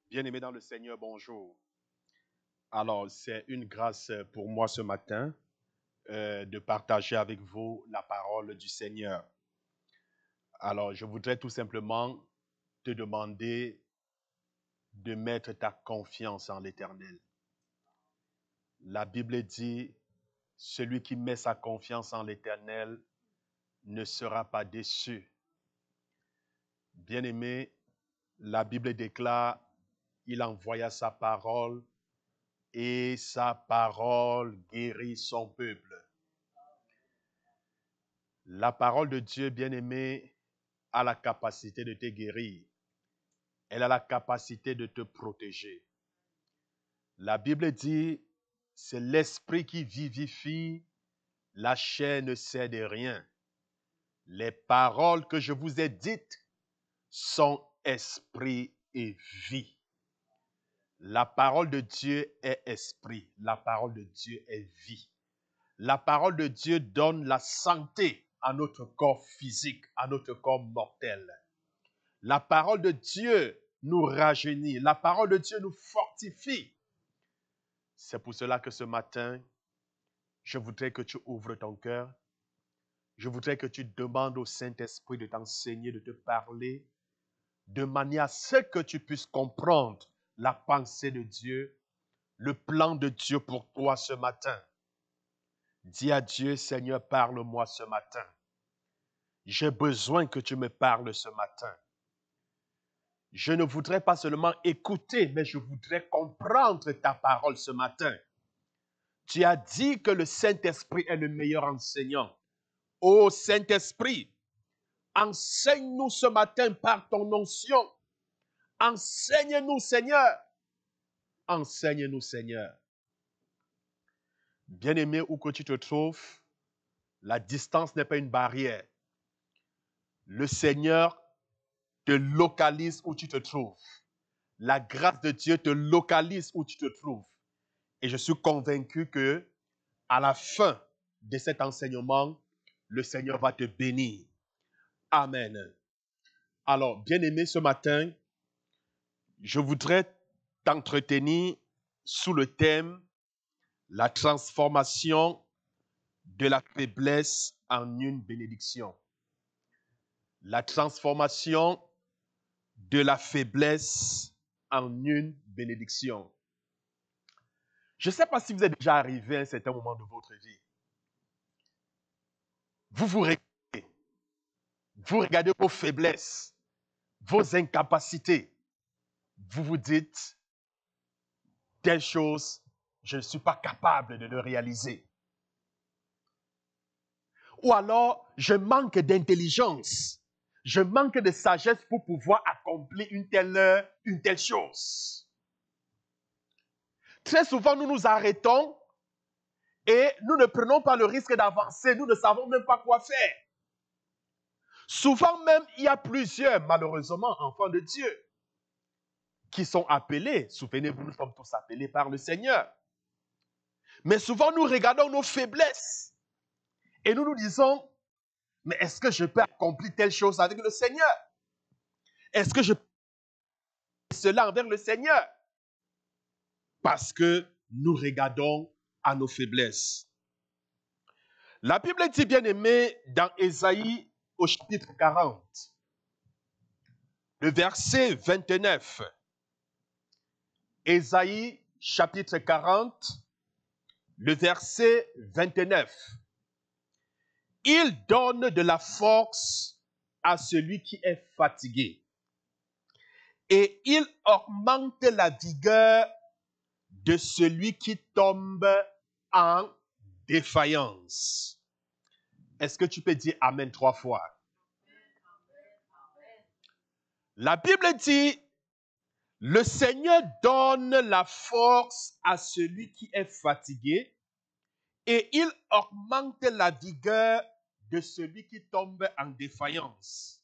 Bien-aimés dans le Seigneur, bonjour. Alors, c'est une grâce pour moi ce matin de partager avec vous la parole du Seigneur. Alors, je voudrais tout simplement te demander de mettre ta confiance en l'Éternel. La Bible dit, celui qui met sa confiance en l'Éternel ne sera pas déçu. Bien-aimé, la Bible déclare, il envoya sa parole et sa parole guérit son peuple. La parole de Dieu, bien-aimé, a la capacité de te guérir. Elle a la capacité de te protéger. La Bible dit, c'est l'esprit qui vivifie, la chair ne sert de rien. Les paroles que je vous ai dites sont esprit et vie. La parole de Dieu est esprit. La parole de Dieu est vie. La parole de Dieu donne la santé à notre corps physique, à notre corps mortel. La parole de Dieu nous rajeunit. La parole de Dieu nous fortifie. C'est pour cela que ce matin, je voudrais que tu ouvres ton cœur. Je voudrais que tu demandes au Saint-Esprit de t'enseigner, de te parler, de manière à ce que tu puisses comprendre la pensée de Dieu, le plan de Dieu pour toi ce matin. Dis à Dieu, Seigneur, parle-moi ce matin. J'ai besoin que tu me parles ce matin. Je ne voudrais pas seulement écouter, mais je voudrais comprendre ta parole ce matin. Tu as dit que le Saint-Esprit est le meilleur enseignant. Ô Saint-Esprit, enseigne-nous ce matin par ton onction. Enseigne-nous, Seigneur. Enseigne-nous, Seigneur. Bien-aimé, où que tu te trouves, la distance n'est pas une barrière. Le Seigneur te localise où tu te trouves. La grâce de Dieu te localise où tu te trouves. Et je suis convaincu que à la fin de cet enseignement, le Seigneur va te bénir. Amen. Alors, bien-aimé, ce matin, je voudrais t'entretenir sous le thème « La transformation de la faiblesse en une bénédiction ». La transformation de la faiblesse en une bénédiction. Je ne sais pas si vous êtes déjà arrivé à un certain moment de votre vie. Vous regardez vos faiblesses, vos incapacités. Vous vous dites, telle chose, je ne suis pas capable de le réaliser. Ou alors, je manque d'intelligence, je manque de sagesse pour pouvoir accomplir une telle chose. Très souvent, nous nous arrêtons et nous ne prenons pas le risque d'avancer, nous ne savons même pas quoi faire. Souvent même, il y a plusieurs, malheureusement, enfants de Dieu qui sont appelés. Souvenez-vous, nous sommes tous appelés par le Seigneur. Mais souvent, nous regardons nos faiblesses et nous nous disons, mais est-ce que je peux accomplir telle chose avec le Seigneur? Est-ce que je peux faire cela envers le Seigneur? Parce que nous regardons à nos faiblesses. La Bible dit, bien aimé, dans Ésaïe au chapitre 40, le verset 29. Ésaïe chapitre 40, le verset 29. Il donne de la force à celui qui est fatigué et il augmente la vigueur de celui qui tombe en défaillance. Est-ce que tu peux dire Amen 3 fois? La Bible dit, le Seigneur donne la force à celui qui est fatigué et il augmente la vigueur de celui qui tombe en défaillance.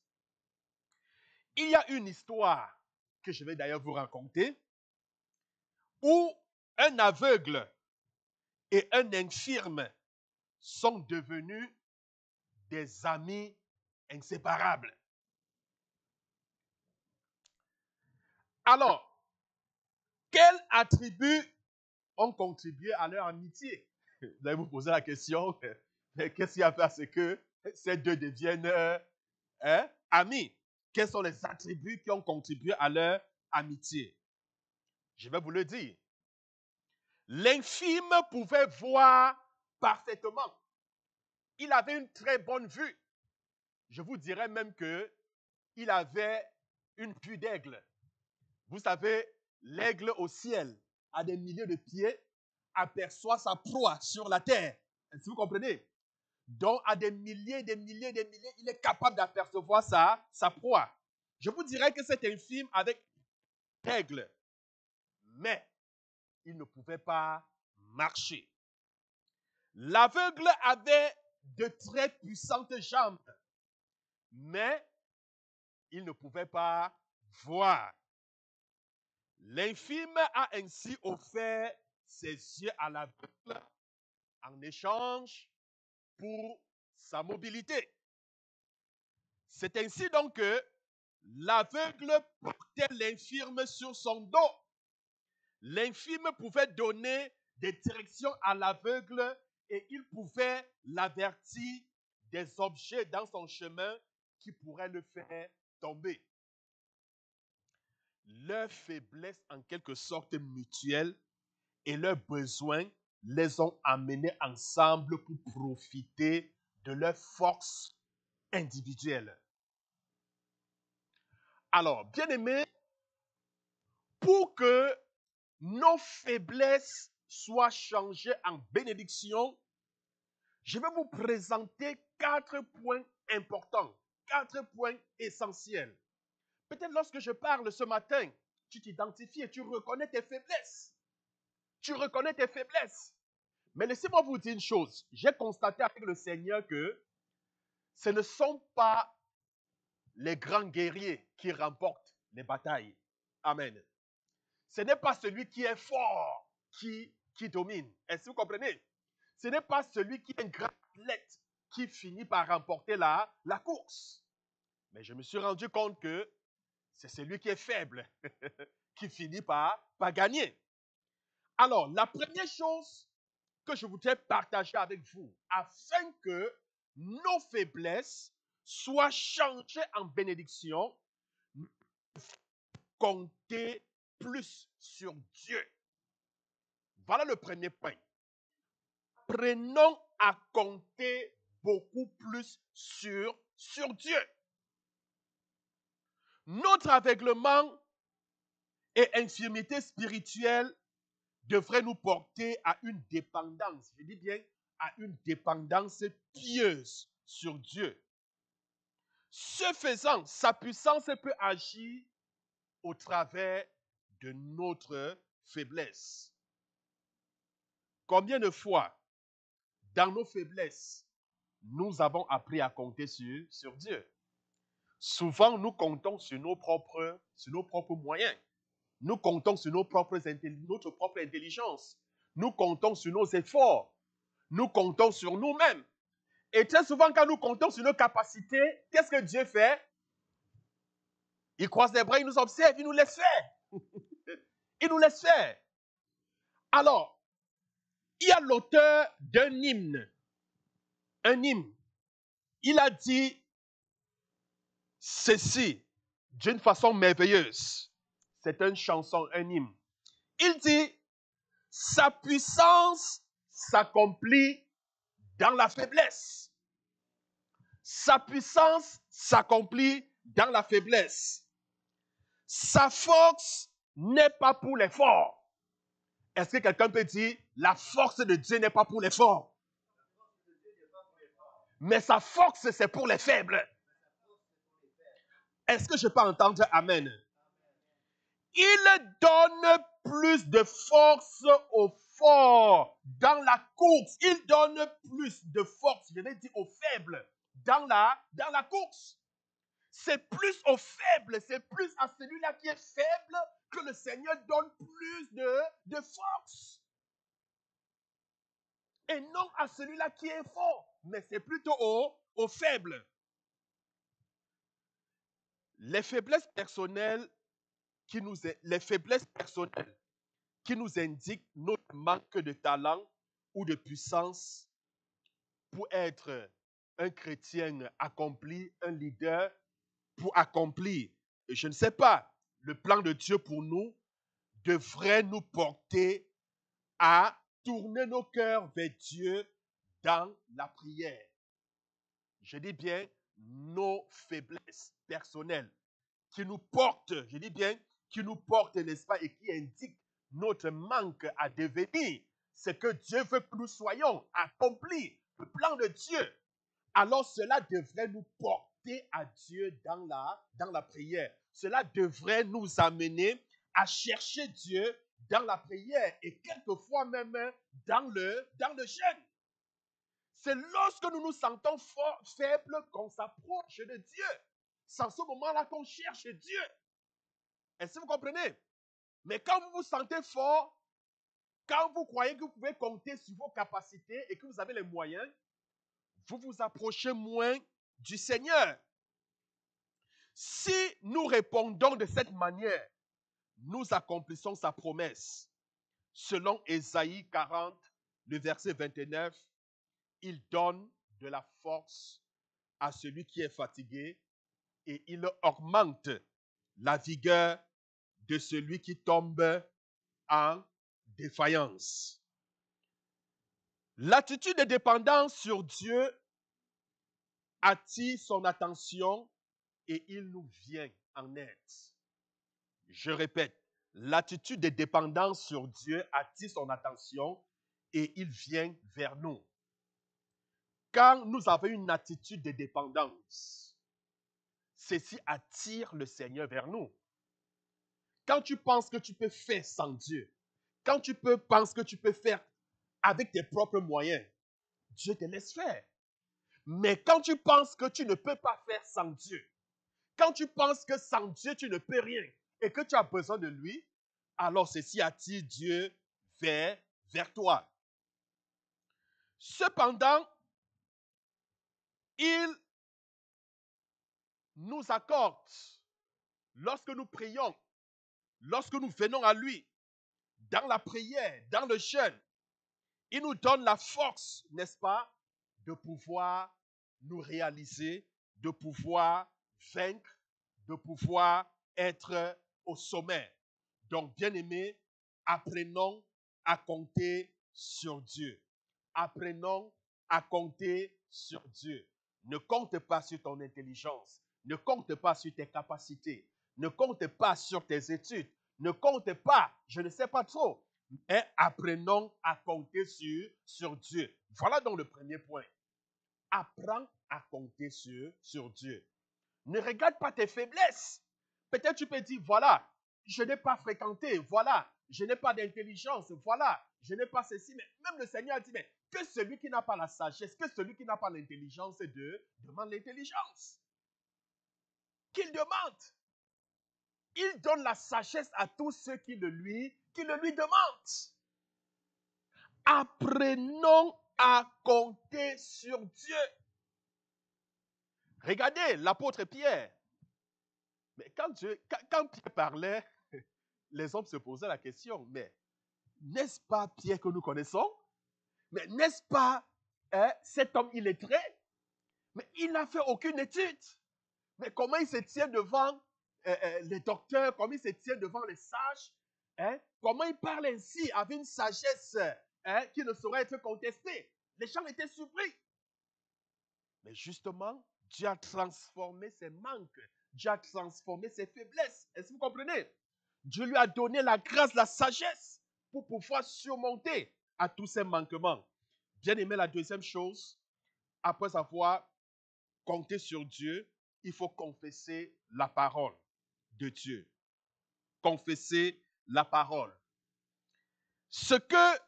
Il y a une histoire que je vais d'ailleurs vous raconter où un aveugle et un infirme sont devenus des amis inséparables. Alors, quels attributs ont contribué à leur amitié? Vous allez vous poser la question, mais qu'est-ce qui a fait à ce que ces deux deviennent amis? Quels sont les attributs qui ont contribué à leur amitié? Je vais vous le dire. L'infime pouvait voir parfaitement. Il avait une très bonne vue. Je vous dirais même qu'il avait une vue d'aigle. Vous savez, l'aigle au ciel, à des milliers de pieds, aperçoit sa proie sur la terre. Est-ce que vous comprenez? Donc, à des milliers, il est capable d'apercevoir sa proie. Je vous dirais que c'est un film avec l'aigle, mais il ne pouvait pas marcher. L'aveugle avait de très puissantes jambes, mais il ne pouvait pas voir. L'infime a ainsi offert ses yeux à l'aveugle en échange pour sa mobilité. C'est ainsi donc que l'aveugle portait l'infirme sur son dos. L'infime pouvait donner des directions à l'aveugle et il pouvait l'avertir des objets dans son chemin qui pourraient le faire tomber. Leur faiblesse en quelque sorte mutuelle et leurs besoins les ont amenés ensemble pour profiter de leur force individuelle. Alors, bien-aimés, pour que nos faiblesses soient changées en bénédiction, je vais vous présenter 4 points importants, 4 points essentiels. Peut-être lorsque je parle ce matin, tu t'identifies et tu reconnais tes faiblesses. Tu reconnais tes faiblesses. Mais laissez-moi vous dire une chose. J'ai constaté avec le Seigneur que ce ne sont pas les grands guerriers qui remportent les batailles. Amen. Ce n'est pas celui qui est fort qui domine. Est-ce que vous comprenez? Ce n'est pas celui qui est un grand athlète qui finit par remporter la course. Mais je me suis rendu compte que c'est celui qui est faible qui finit par gagner. Alors, la première chose que je voudrais partager avec vous, afin que nos faiblesses soient changées en bénédiction, compter plus sur Dieu. Voilà le premier point. Prenons à compter beaucoup plus sur Dieu. Notre aveuglement et infirmité spirituelle devraient nous porter à une dépendance, je dis bien à une dépendance pieuse sur Dieu. Ce faisant, sa puissance peut agir au travers de notre faiblesse. Combien de fois, dans nos faiblesses, nous avons appris à compter sur Dieu? Souvent, nous comptons sur nos propres moyens. Nous comptons sur notre propre intelligence. Nous comptons sur nos efforts. Nous comptons sur nous-mêmes. Et très souvent, quand nous comptons sur nos capacités, qu'est-ce que Dieu fait? Il croise les bras, il nous observe, il nous laisse faire. Il nous laisse faire. Alors, il y a l'auteur d'un hymne. Un hymne. Il a dit ceci d'une façon merveilleuse. C'est une chanson, un hymne. Il dit, sa puissance s'accomplit dans la faiblesse. Sa puissance s'accomplit dans la faiblesse. Sa force n'est pas pour les forts. Est-ce que quelqu'un peut dire, la force de Dieu n'est pas pour les forts? Mais sa force, c'est pour les faibles. Est-ce que je peux entendre Amen? Il donne plus de force aux forts dans la course. Il donne plus de force, je vais dire aux faibles, dans la course. C'est plus aux faibles, c'est plus à celui-là qui est faible que le Seigneur donne plus de force. Et non à celui-là qui est fort, mais c'est plutôt aux faibles. Les faiblesses personnelles qui nous indique notre manque de talent ou de puissance pour être un chrétien accompli, un leader, pour accomplir, et je ne sais pas, le plan de Dieu pour nous devrait nous porter à tourner nos cœurs vers Dieu dans la prière. Je dis bien nos faiblesses personnelles qui nous portent, je dis bien, qui nous portent, n'est-ce pas, et qui indiquent notre manque à devenir ce que Dieu veut que nous soyons, accomplir le plan de Dieu. Alors cela devrait nous porter à Dieu dans la prière. Cela devrait nous amener à chercher Dieu dans la prière et quelquefois même dans le jeûne. C'est lorsque nous nous sentons faibles qu'on s'approche de Dieu. C'est en ce moment-là qu'on cherche Dieu. Est-ce que vous comprenez? Mais quand vous vous sentez fort, quand vous croyez que vous pouvez compter sur vos capacités et que vous avez les moyens, vous vous approchez moins du Seigneur. Si nous répondons de cette manière, nous accomplissons sa promesse. Selon Ésaïe 40, le verset 29, il donne de la force à celui qui est fatigué et il augmente la vigueur de celui qui tombe en défaillance. L'attitude de dépendance sur Dieu attire son attention et il nous vient en aide. Je répète, l'attitude de dépendance sur Dieu attire son attention et il vient vers nous. Quand nous avons une attitude de dépendance, ceci attire le Seigneur vers nous. Quand tu penses que tu peux faire sans Dieu, quand tu penses que tu peux faire avec tes propres moyens, Dieu te laisse faire. Mais quand tu penses que tu ne peux pas faire sans Dieu, quand tu penses que sans Dieu, tu ne peux rien et que tu as besoin de lui, alors ceci attire Dieu vers toi. Cependant, il nous accorde, lorsque nous prions, lorsque nous venons à lui, dans la prière, dans le jeûne, il nous donne la force, n'est-ce pas, de pouvoir nous réaliser, de pouvoir vaincre, de pouvoir être au sommet. Donc, bien-aimés, apprenons à compter sur Dieu. Apprenons à compter sur Dieu. Ne compte pas sur ton intelligence. Ne compte pas sur tes capacités. Ne compte pas sur tes études. Ne compte pas, je ne sais pas trop. Mais apprenons à compter sur Dieu. Voilà donc le premier point. Apprends à compter sur Dieu. Ne regarde pas tes faiblesses. Peut-être tu peux dire, voilà, je n'ai pas fréquenté, voilà, je n'ai pas d'intelligence, voilà, je n'ai pas ceci. Mais même le Seigneur a dit, mais que celui qui n'a pas la sagesse, que celui qui n'a pas l'intelligence demande l'intelligence. Qu'il demande. Il donne la sagesse à tous ceux qui le lui demandent. Apprenons à compter sur Dieu. Regardez l'apôtre Pierre. Mais quand Pierre parlait, les hommes se posaient la question, mais n'est-ce pas Pierre que nous connaissons? Mais n'est-ce pas cet homme illettré? Mais il n'a fait aucune étude. Mais comment il se tient devant les docteurs, comment il se tient devant les sages? Comment il parle ainsi avec une sagesse qui ne saurait être contestée? Les gens étaient surpris. Mais justement, Dieu a transformé ses manques. Dieu a transformé ses faiblesses. Est-ce que vous comprenez? Dieu lui a donné la grâce, la sagesse pour pouvoir surmonter à tous ces manquements. Bien aimé, la deuxième chose, après avoir compté sur Dieu, il faut confesser la parole de Dieu. Confesser la parole. Ce que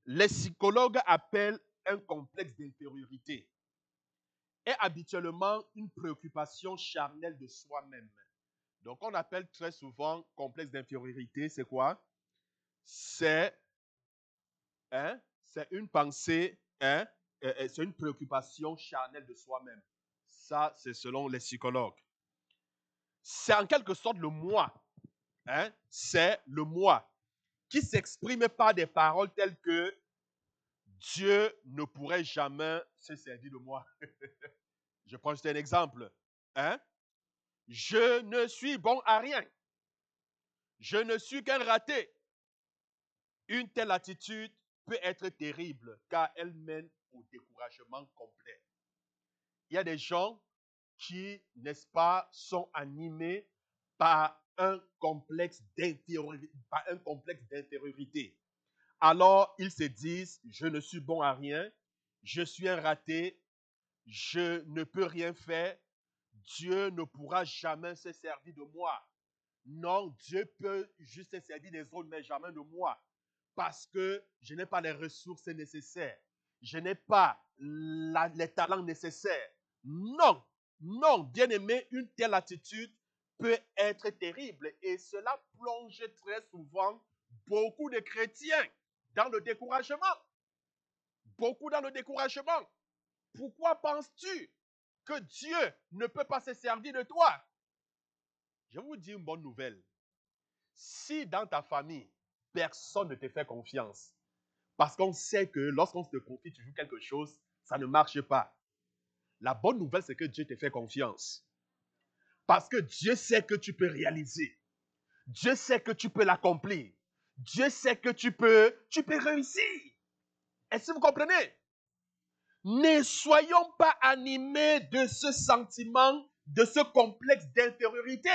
les psychologues appellent un complexe d'infériorité est habituellement une préoccupation charnelle de soi-même. Donc, on appelle très souvent complexe d'infériorité, c'est quoi? C'est une pensée, c'est une préoccupation charnelle de soi-même. Ça, c'est selon les psychologues. C'est en quelque sorte le moi. C'est le moi qui s'exprime par des paroles telles que Dieu ne pourrait jamais se servir de moi. Je prends juste un exemple. Hein? Je ne suis bon à rien. Je ne suis qu'un raté. Une telle attitude peut être terrible car elle mène au découragement complet. Il y a des gens qui, n'est-ce pas, sont animés par un complexe d'intériorité. Alors, ils se disent, je ne suis bon à rien, je suis un raté, je ne peux rien faire, Dieu ne pourra jamais se servir de moi. Non, Dieu peut juste se servir des autres, mais jamais de moi. Parce que je n'ai pas les ressources nécessaires. Je n'ai pas les talents nécessaires. Non, non, bien aimé, une telle attitude peut être terrible. Et cela plonge très souvent beaucoup de chrétiens dans le découragement. Beaucoup dans le découragement. Pourquoi penses-tu que Dieu ne peut pas se servir de toi? Je vous dis une bonne nouvelle. Si dans ta famille, personne ne te fait confiance, parce qu'on sait que lorsqu'on te confie toujours quelque chose, ça ne marche pas. La bonne nouvelle, c'est que Dieu te fait confiance. Parce que Dieu sait que tu peux réaliser. Dieu sait que tu peux l'accomplir. Dieu sait que tu peux réussir. Est-ce que vous comprenez? Ne soyons pas animés de ce sentiment, de ce complexe d'intériorité.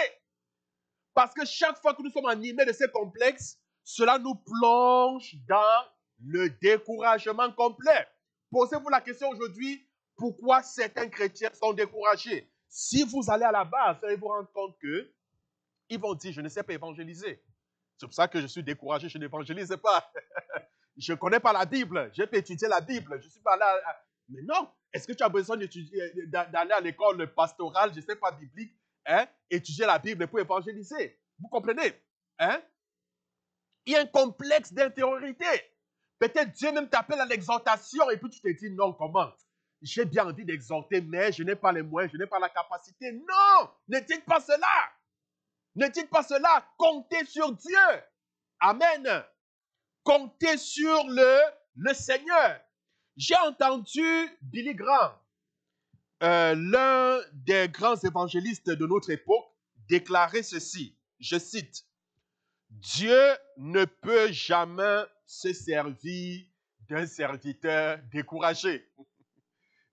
Parce que chaque fois que nous sommes animés de ces complexes, cela nous plonge dans le découragement complet. Posez-vous la question aujourd'hui, pourquoi certains chrétiens sont découragés? Si vous allez à la base, vous allez vous rendre compte que ils vont dire, je ne sais pas évangéliser. C'est pour ça que je suis découragé, je n'évangélise pas. Je ne connais pas la Bible, j'ai pas étudié la Bible, je ne suis pas là. Mais non, est-ce que tu as besoin d'aller à l'école pastorale, je ne sais pas, biblique, hein, étudier la Bible pour évangéliser? Vous comprenez? Hein? Il y a un complexe d'intériorité. Peut-être Dieu même t'appelle à l'exhortation et puis tu te dis, non, comment? J'ai bien envie d'exhorter, mais je n'ai pas les moyens, je n'ai pas la capacité. Non, ne dites pas cela. Ne dites pas cela. Comptez sur Dieu. Amen. Comptez sur le Seigneur. J'ai entendu Billy Graham, l'un des grands évangélistes de notre époque, déclarer ceci. Je cite, Dieu ne peut jamais se servir d'un serviteur découragé.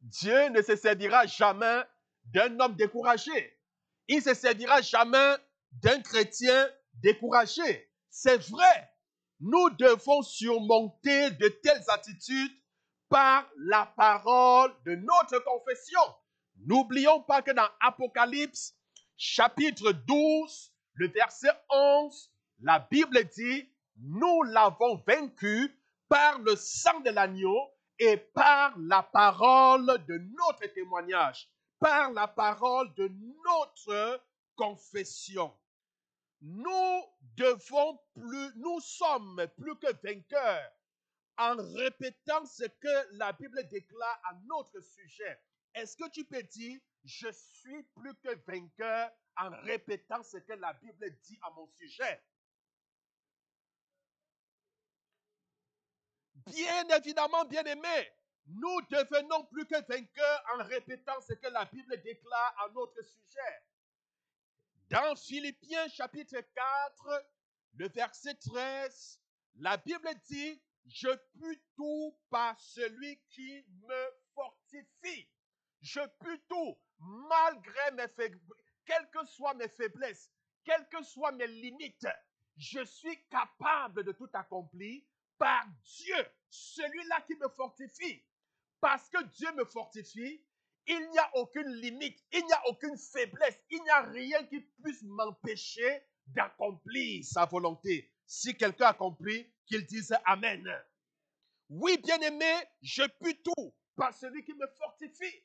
Dieu ne se servira jamais d'un homme découragé. Il ne se servira jamais d'un chrétien découragé. C'est vrai. Nous devons surmonter de telles attitudes par la parole de notre confession. N'oublions pas que dans Apocalypse, chapitre 12, le verset 11, la Bible dit, nous l'avons vaincu par le sang de l'agneau et par la parole de notre témoignage, par la parole de notre confession. Nous sommes plus que vainqueurs en répétant ce que la Bible déclare à notre sujet. Est-ce que tu peux dire, je suis plus que vainqueur en répétant ce que la Bible dit à mon sujet? Bien évidemment, bien-aimés, nous devenons plus que vainqueurs en répétant ce que la Bible déclare à notre sujet. Dans Philippiens chapitre 4, le verset 13, la Bible dit, je puis tout par celui qui me fortifie. Je puis tout malgré mes faiblesses, quelles que soient mes faiblesses, quelles que soient mes limites, je suis capable de tout accomplir par Dieu, celui-là qui me fortifie. Parce que Dieu me fortifie, il n'y a aucune limite, il n'y a aucune faiblesse, il n'y a rien qui puisse m'empêcher d'accomplir sa volonté. Si quelqu'un a compris, qu'il dise Amen. Oui, bien-aimé, je puis tout par celui qui me fortifie.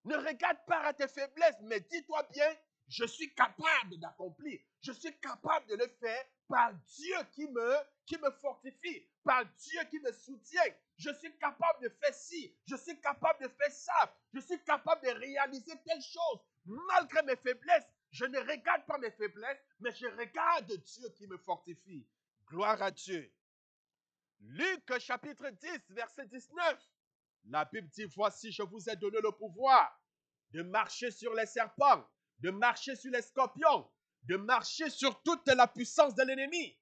Ne regarde pas à tes faiblesses, mais dis-toi bien, je suis capable d'accomplir. Je suis capable de le faire par Dieu qui me fortifie, par Dieu qui me soutient. Je suis capable de faire ci, je suis capable de faire ça, je suis capable de réaliser telle chose. Malgré mes faiblesses, je ne regarde pas mes faiblesses, mais je regarde Dieu qui me fortifie. Gloire à Dieu. Luc chapitre 10, verset 19. La Bible dit, voici, je vous ai donné le pouvoir de marcher sur les serpents, de marcher sur les scorpions, de marcher sur toute la puissance de l'ennemi.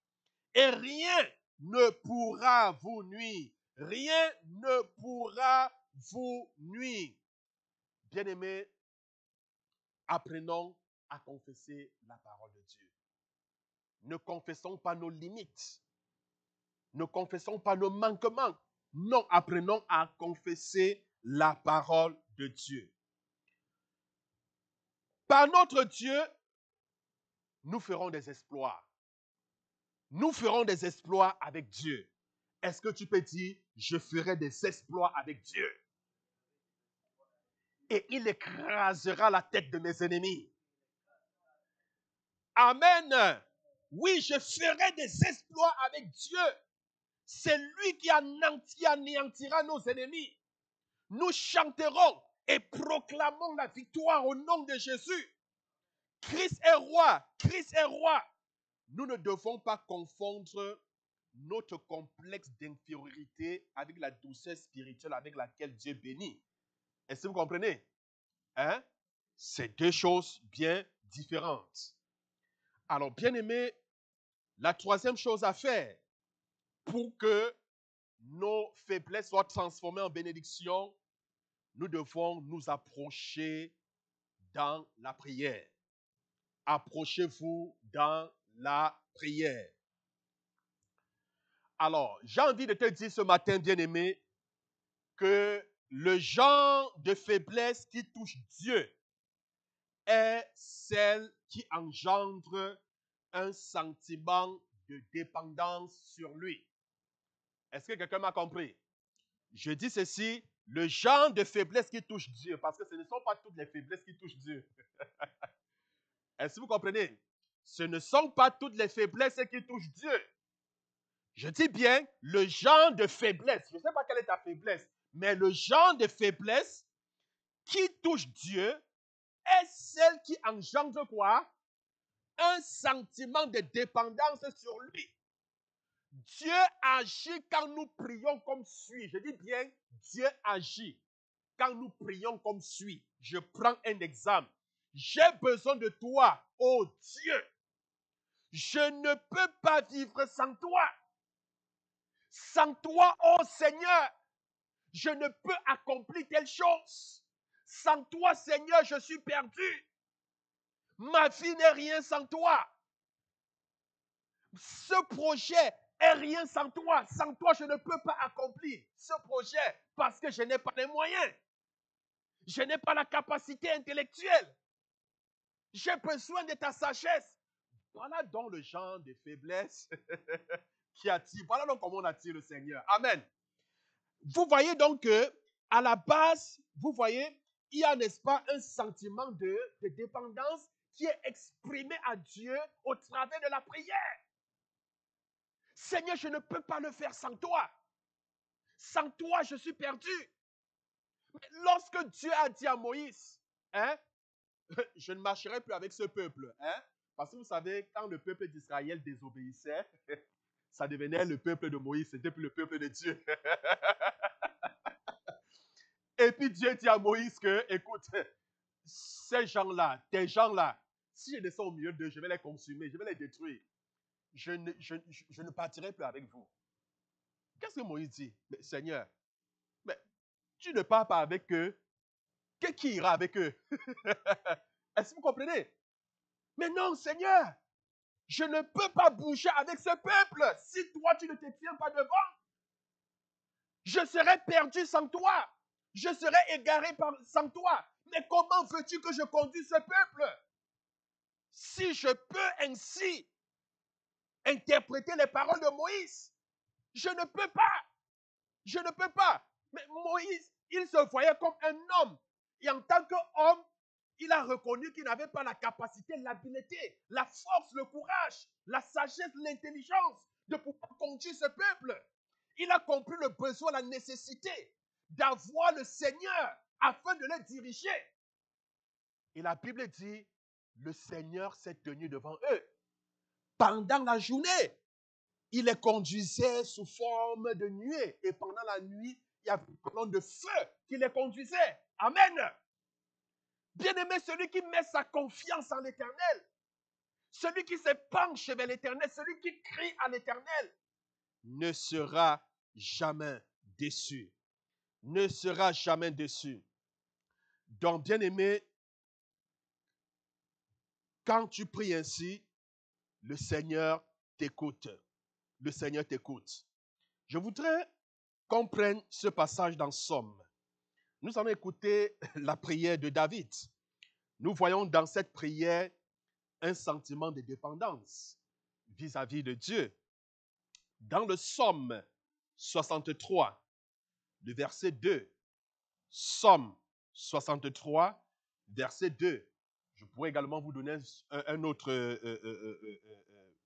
Et rien ne pourra vous nuire. Rien ne pourra vous nuire. Bien-aimés, apprenons à confesser la parole de Dieu. Ne confessons pas nos limites. Ne confessons pas nos manquements. Non, apprenons à confesser la parole de Dieu. Par notre Dieu, nous ferons des exploits. Nous ferons des exploits avec Dieu. Est-ce que tu peux dire, je ferai des exploits avec Dieu? Et il écrasera la tête de mes ennemis. Amen. Oui, je ferai des exploits avec Dieu. C'est lui qui anéantira nos ennemis. Nous chanterons et proclamons la victoire au nom de Jésus. Christ est roi. Christ est roi. Nous ne devons pas confondre notre complexe d'infériorité avec la douceur spirituelle avec laquelle Dieu bénit. Est-ce que vous comprenez? Hein? C'est deux choses bien différentes. Alors, bien aimé, la troisième chose à faire pour que nos faiblesses soient transformées en bénédiction, nous devons nous approcher dans la prière. Approchez-vous dans la prière. Alors, j'ai envie de te dire ce matin, bien-aimé, que le genre de faiblesse qui touche Dieu est celle qui engendre un sentiment de dépendance sur lui. Est-ce que quelqu'un m'a compris? Je dis ceci, le genre de faiblesse qui touche Dieu, parce que ce ne sont pas toutes les faiblesses qui touchent Dieu. Est-ce que vous comprenez? Ce ne sont pas toutes les faiblesses qui touchent Dieu. Je dis bien le genre de faiblesse. Je ne sais pas quelle est ta faiblesse, mais le genre de faiblesse qui touche Dieu est celle qui engendre quoi? Un sentiment de dépendance sur lui. Dieu agit quand nous prions comme suit. Je dis bien, Dieu agit quand nous prions comme suit. Je prends un exemple. J'ai besoin de toi, oh Dieu. Je ne peux pas vivre sans toi. Sans toi, oh Seigneur, je ne peux accomplir telle chose. Sans toi, Seigneur, je suis perdu. Ma vie n'est rien sans toi. Ce projet est rien sans toi. Sans toi, je ne peux pas accomplir ce projet parce que je n'ai pas les moyens. Je n'ai pas la capacité intellectuelle. J'ai besoin de ta sagesse. Voilà donc le genre de faiblesse qui attire. Voilà donc comment on attire le Seigneur. Amen. Vous voyez donc que, à la base, vous voyez, il y a, n'est-ce pas, un sentiment de dépendance qui est exprimé à Dieu au travers de la prière. Seigneur, je ne peux pas le faire sans toi. Sans toi, je suis perdu. Mais lorsque Dieu a dit à Moïse, hein, je ne marcherai plus avec ce peuple, hein, parce que vous savez, quand le peuple d'Israël désobéissait, ça devenait le peuple de Moïse, c'était plus le peuple de Dieu. Et puis Dieu dit à Moïse que, écoute, ces gens-là, tes gens-là, si je descends au milieu d'eux, je vais les consumer, je vais les détruire. Je ne partirai plus avec vous. Qu'est-ce que Moïse dit? Mais, Seigneur, mais tu ne pars pas avec eux. Qui ira avec eux? Est-ce que vous comprenez? Mais non, Seigneur, je ne peux pas bouger avec ce peuple si toi, tu ne te tiens pas devant. Je serai perdu sans toi. Je serai égaré sans toi. Mais comment veux-tu que je conduise ce peuple? Si je peux ainsi interpréter les paroles de Moïse, je ne peux pas. Je ne peux pas. Mais Moïse, il se voyait comme un homme. Et en tant qu'homme, il a reconnu qu'il n'avait pas la capacité, l'habileté, la force, le courage, la sagesse, l'intelligence de pouvoir conduire ce peuple. Il a compris le besoin, la nécessité d'avoir le Seigneur afin de les diriger. Et la Bible dit, le Seigneur s'est tenu devant eux pendant la journée. il les conduisait sous forme de nuée. Et pendant la nuit, il y a une colonne de feu qui les conduisait. Amen. Bien-aimé, celui qui met sa confiance en l'Éternel, celui qui se penche vers l'Éternel, celui qui crie à l'Éternel, ne sera jamais déçu. Ne sera jamais déçu. Donc, bien-aimé, quand tu pries ainsi, le Seigneur t'écoute. Le Seigneur t'écoute. Je voudrais qu'on prenne ce passage dans Somme. Nous allons écouter la prière de David. Nous voyons dans cette prière un sentiment de dépendance vis-à-vis de Dieu. Dans le Somme 63, le verset 2, Somme 63, verset 2. Je pourrais également vous donner un autre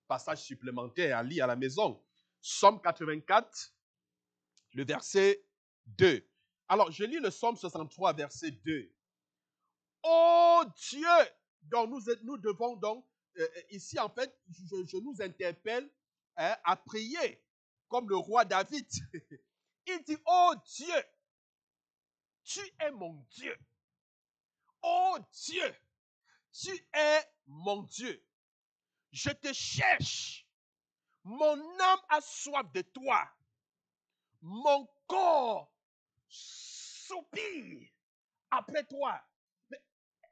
passage supplémentaire à lire à la maison. Somme 84, le verset 2. Alors, je lis le Somme 63, verset 2. Oh Dieu! Donc, nous devons donc, ici en fait, je nous interpelle à prier comme le roi David. Il dit, oh Dieu, tu es mon Dieu. Oh Dieu, tu es mon Dieu. Je te cherche. Mon âme a soif de toi. Mon corps soupire après toi.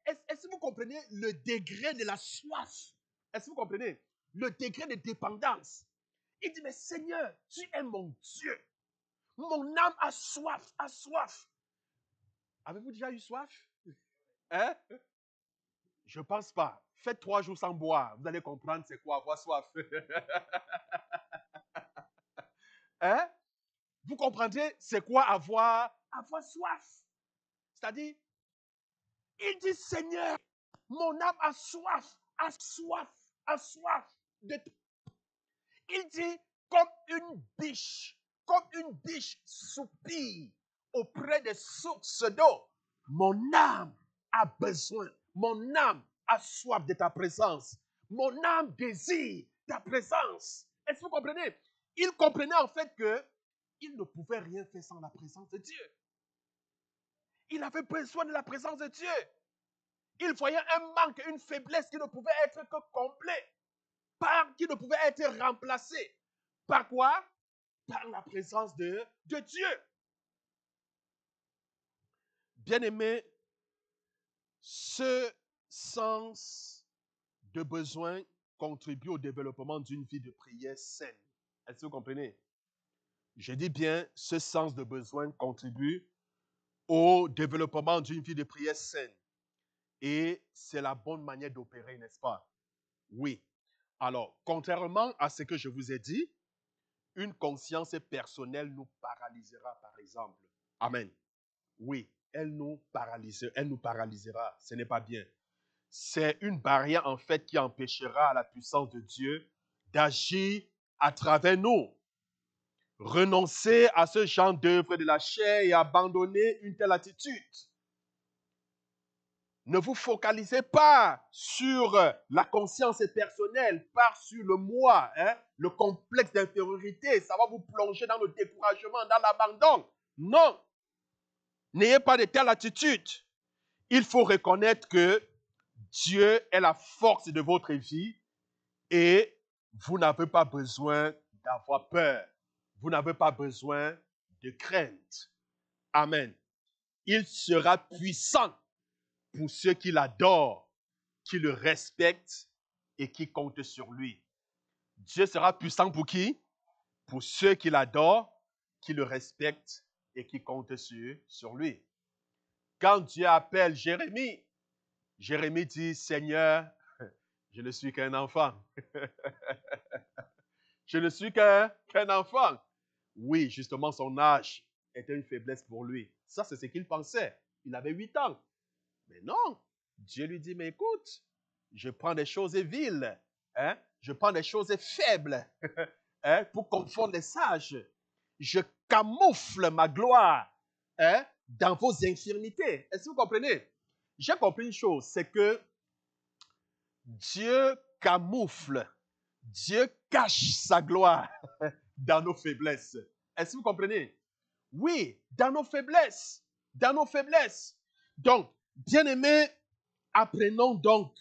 Est-ce que vous comprenez le degré de la soif? Est-ce que vous comprenez le degré de dépendance? Il dit, mais Seigneur, tu es mon Dieu. Mon âme a soif, a soif. Avez-vous déjà eu soif? Hein? Je ne pense pas. Faites 3 jours sans boire. Vous allez comprendre c'est quoi avoir soif. Hein? Vous comprendrez c'est quoi avoir soif. C'est-à-dire, il dit, Seigneur, mon âme a soif, a soif, a soif de toi. Il dit, comme une biche soupire auprès des sources d'eau. Mon âme a besoin, mon âme a soif de ta présence. Mon âme désire ta présence. Est-ce que vous comprenez? Il comprenait en fait que il ne pouvait rien faire sans la présence de Dieu. Il avait besoin de la présence de Dieu. Il voyait un manque, une faiblesse qui ne pouvait être que complet, qui ne pouvait être remplacé. Par quoi? Par la présence de Dieu. Bien-aimé, ce sens de besoin contribue au développement d'une vie de prière saine. Est-ce que vous comprenez? Je dis bien, ce sens de besoin contribue au développement d'une vie de prière saine. Et c'est la bonne manière d'opérer, n'est-ce pas? Oui. Alors, contrairement à ce que je vous ai dit, une conscience personnelle nous paralysera, par exemple. Amen. Oui, elle nous paralysera. Ce n'est pas bien. C'est une barrière, en fait, qui empêchera la puissance de Dieu d'agir à travers nous. Renoncer à ce genre d'œuvre de la chair et abandonner une telle attitude. Ne vous focalisez pas sur la conscience personnelle, pas sur le moi, le complexe d'infériorité. Ça va vous plonger dans le découragement, dans l'abandon. Non. N'ayez pas de telle attitude. Il faut reconnaître que Dieu est la force de votre vie et vous n'avez pas besoin d'avoir peur. Vous n'avez pas besoin de crainte. Amen. Il sera puissant pour ceux qui l'adorent, qui le respectent et qui comptent sur lui. Dieu sera puissant pour qui? Pour ceux qui l'adorent, qui le respectent et qui comptent sur lui. Quand Dieu appelle Jérémie, Jérémie dit, Seigneur, je ne suis qu'un enfant. Je ne suis qu'un enfant. Oui, justement, son âge était une faiblesse pour lui. Ça, c'est ce qu'il pensait. Il avait 8 ans. Mais non, Dieu lui dit, mais écoute, je prends des choses viles, je prends des choses faibles pour confondre les sages. Je camoufle ma gloire dans vos infirmités. Est-ce que vous comprenez? J'ai compris une chose, c'est que Dieu camoufle cache sa gloire dans nos faiblesses. Est-ce que vous comprenez? Oui, dans nos faiblesses. Dans nos faiblesses. Donc, bien-aimés, apprenons donc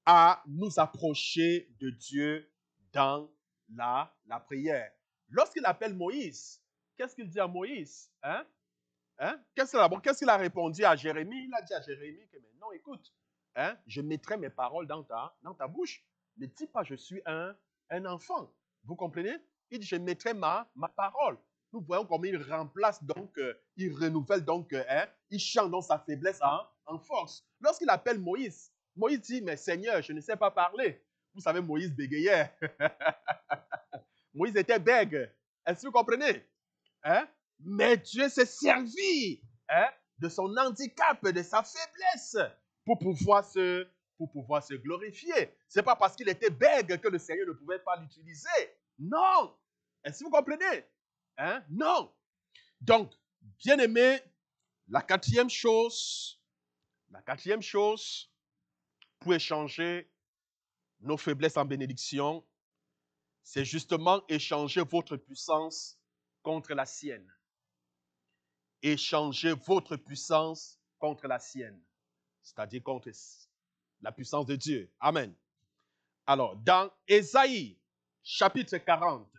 à nous approcher de Dieu dans la prière. Lorsqu'il appelle Moïse, qu'est-ce qu'il dit à Moïse? Qu'est-ce qu'il a répondu à Jérémie? Il a dit à Jérémie que maintenant, écoute, je mettrai mes paroles dans ta bouche. Ne dis pas, je suis un enfant. Vous comprenez? Il dit, je mettrai ma parole. Nous voyons comment il remplace donc, il renouvelle donc, il change dans sa faiblesse en force. Lorsqu'il appelle Moïse, Moïse dit, mais Seigneur, je ne sais pas parler. Vous savez, Moïse bégayait. Moïse était bègue. Est-ce que vous comprenez? Mais Dieu s'est servi de son handicap, de sa faiblesse pour pouvoir se glorifier. Ce n'est pas parce qu'il était bègue que le Seigneur ne pouvait pas l'utiliser. Non. Est-ce que vous comprenez? Non. Donc, bien aimé, la quatrième chose pour échanger nos faiblesses en bénédiction, c'est justement échanger votre puissance contre la sienne. Échanger votre puissance contre la sienne, c'est-à-dire contre la puissance de Dieu. Amen. Alors, dans Ésaïe, chapitre 40,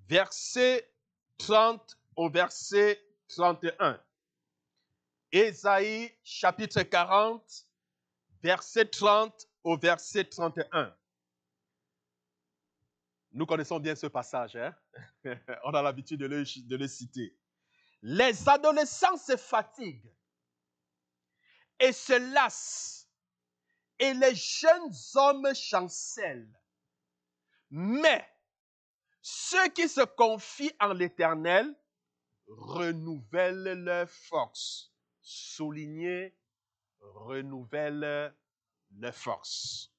verset 30 au verset 31. Ésaïe, chapitre 40, verset 30 au verset 31. Nous connaissons bien ce passage, hein? On a l'habitude de le citer. Les adolescents se fatiguent et se lassent, et les jeunes hommes chancellent. Mais ceux qui se confient en l'Éternel renouvellent leur force. Soulignez, renouvellent leur force.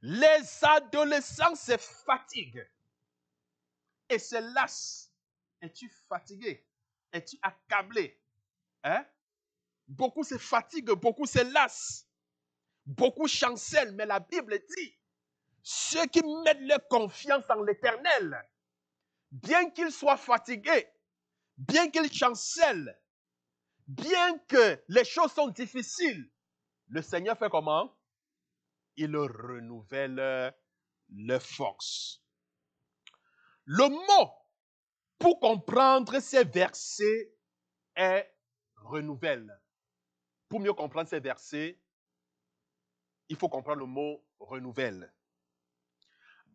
Les adolescents se fatiguent et se lassent. Es-tu fatigué? Es-tu accablé? Beaucoup se fatiguent, beaucoup se lassent. Beaucoup chancellent, mais la Bible dit, ceux qui mettent leur confiance en l'Éternel, bien qu'ils soient fatigués, bien qu'ils chancellent, bien que les choses sont difficiles, le Seigneur fait comment? Il renouvelle leur force. Le mot pour comprendre ces versets est renouvelle. Pour mieux comprendre ces versets, il faut comprendre le mot renouvelle.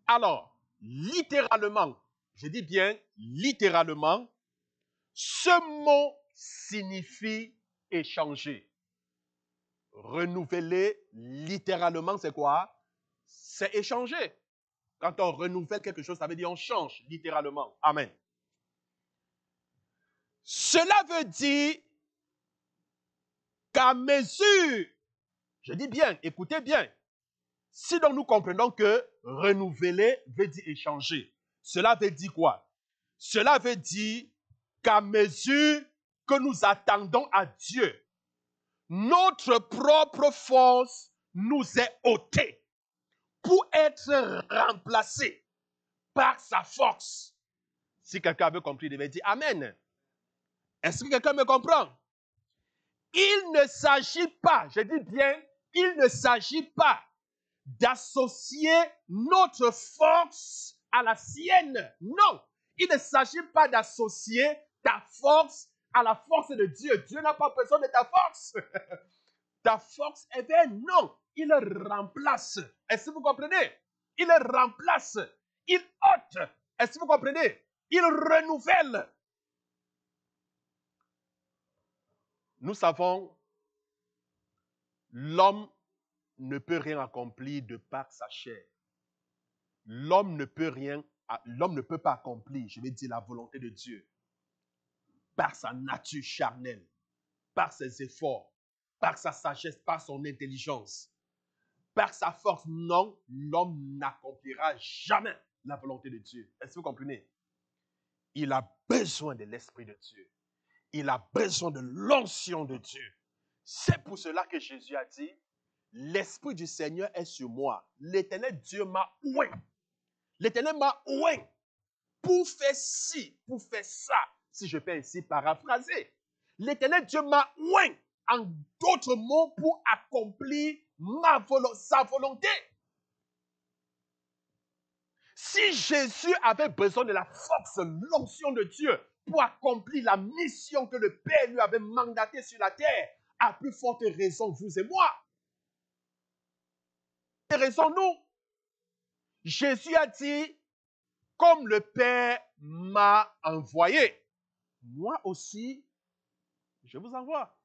Alors, littéralement, je dis bien littéralement, ce mot signifie échanger. Renouveler, littéralement, c'est quoi? C'est échanger. Quand on renouvelle quelque chose, ça veut dire on change, littéralement. Amen. Cela veut dire qu'à mesure, je dis bien, écoutez bien, si donc nous comprenons que renouveler veut dire échanger, cela veut dire quoi? Cela veut dire qu'à mesure que nous attendons à Dieu, notre propre force nous est ôtée pour être remplacée par sa force. Si quelqu'un avait compris, il devait dire Amen. Est-ce que quelqu'un me comprend? Il ne s'agit pas, je dis bien, il ne s'agit pas d'associer notre force à la sienne. Non, il ne s'agit pas d'associer ta force à la force de Dieu. Dieu n'a pas besoin de ta force. Ta force est vaine. Non, il remplace. Est-ce que vous comprenez? Il remplace. Il ôte. Est-ce que vous comprenez? Il renouvelle. Nous savons, l'homme ne peut rien accomplir de par sa chair. L'homme ne peut pas accomplir, je vais dire, la volonté de Dieu par sa nature charnelle, par ses efforts, par sa sagesse, par son intelligence, par sa force. Non, l'homme n'accomplira jamais la volonté de Dieu. Est-ce que vous comprenez? Il a besoin de l'Esprit de Dieu. Il a besoin de l'onction de Dieu. C'est pour cela que Jésus a dit, l'Esprit du Seigneur est sur moi. L'Éternel Dieu m'a oint. L'Éternel m'a oint pour faire ci, pour faire ça, si je peux ainsi paraphraser. L'Éternel Dieu m'a oint, en d'autres mots, pour accomplir sa volonté. Si Jésus avait besoin de la force, l'onction de Dieu pour accomplir la mission que le Père lui avait mandatée sur la terre, à plus forte raison, vous et moi. Raison-nous. Jésus a dit, comme le Père m'a envoyé, moi aussi, je vous envoie.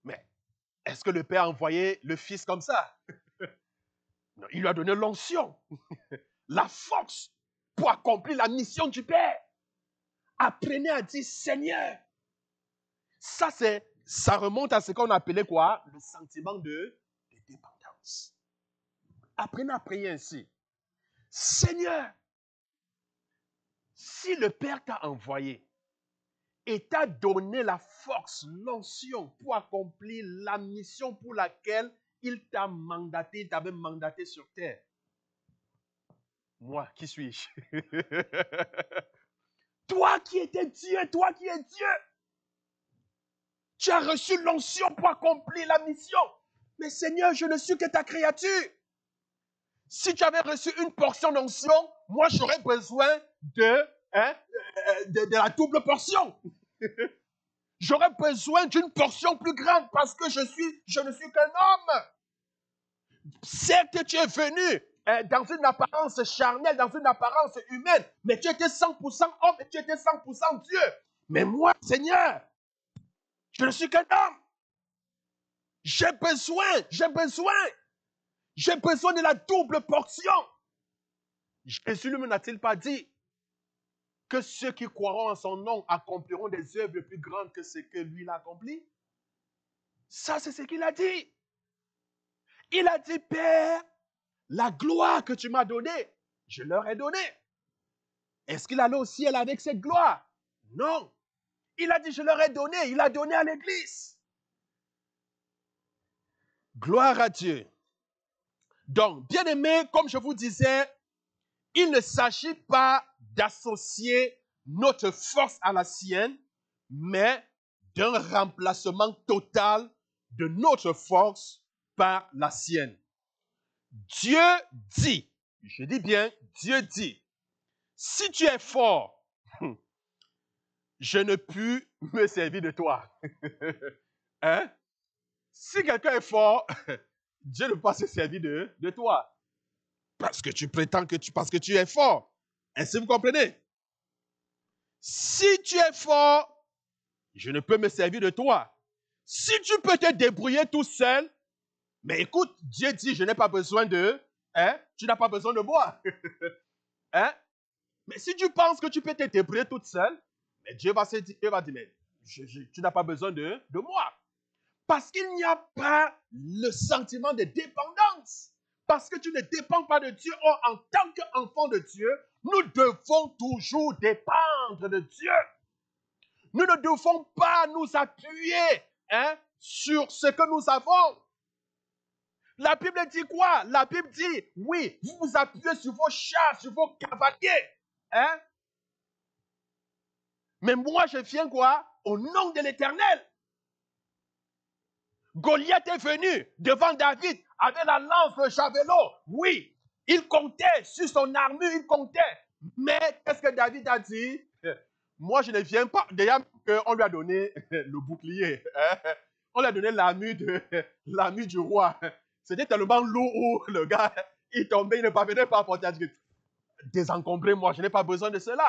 Mais est-ce que le Père a envoyé le Fils comme ça? Non, il lui a donné l'onction, la force pour accomplir la mission du Père. Apprenez à dire Seigneur. Ça remonte à ce qu'on appelait quoi? Le sentiment de dépendance. Apprenez à prier ainsi. Seigneur, si le Père t'a envoyé et t'a donné la force, l'onction pour accomplir la mission pour laquelle il t'a mandaté, il t'avait mandaté sur terre, moi, qui suis-je? Toi qui étais Dieu, toi qui es Dieu, tu as reçu l'onction pour accomplir la mission. Mais Seigneur, je ne suis que ta créature. Si tu avais reçu une portion d'onction, moi j'aurais besoin de la double portion. J'aurais besoin d'une portion plus grande parce que je ne suis qu'un homme. Certes, tu es venu dans une apparence charnelle, dans une apparence humaine, mais tu étais 100% homme et tu étais 100% Dieu. Mais moi, Seigneur, je ne suis qu'un homme. J'ai besoin de la double portion. Jésus lui n'a-t-il pas dit que ceux qui croiront en son nom accompliront des œuvres plus grandes que ce que lui l'a accompli? Ça, c'est ce qu'il a dit. Il a dit, Père, la gloire que tu m'as donnée, je leur ai donné. Est-ce qu'il allait au ciel avec cette gloire? Non. Il a dit, je leur ai donné. Il a donné à l'Église. Gloire à Dieu. Donc, bien aimé, comme je vous disais, il ne s'agit pas d'associer notre force à la sienne, mais d'un remplacement total de notre force par la sienne. Dieu dit, je dis bien, Dieu dit, si tu es fort, je ne puis me servir de toi. Hein? Si quelqu'un est fort, Dieu ne peut pas se servir de toi. Parce que tu prétends parce que tu es fort. Est-ce que vous comprenez? Si tu es fort, je ne peux me servir de toi. Si tu peux te débrouiller tout seul, mais écoute, Dieu dit, je n'ai pas besoin tu n'as pas besoin de moi. Hein? Mais si tu penses que tu peux te débrouiller toute seule, mais Dieu va dire, mais tu n'as pas besoin de moi. Parce qu'il n'y a pas le sentiment de dépendance. Parce que tu ne dépends pas de Dieu. Or, en tant qu'enfant de Dieu, nous devons toujours dépendre de Dieu. Nous ne devons pas nous appuyer sur ce que nous avons. La Bible dit quoi? La Bible dit, oui, vous vous appuyez sur vos chars, sur vos cavaliers. Hein? Mais moi, je viens quoi? Au nom de l'Éternel. Goliath est venu devant David avec la lance, le javelot. Oui, il comptait sur son armure, il comptait. Mais qu'est-ce que David a dit? Moi, je ne viens pas. Déjà, on lui a donné le bouclier. On lui a donné l'armure du roi. C'était tellement lourd où le gars, il tombait, il ne parvenait pas à porter. Désencombrez-moi, je n'ai pas besoin de cela.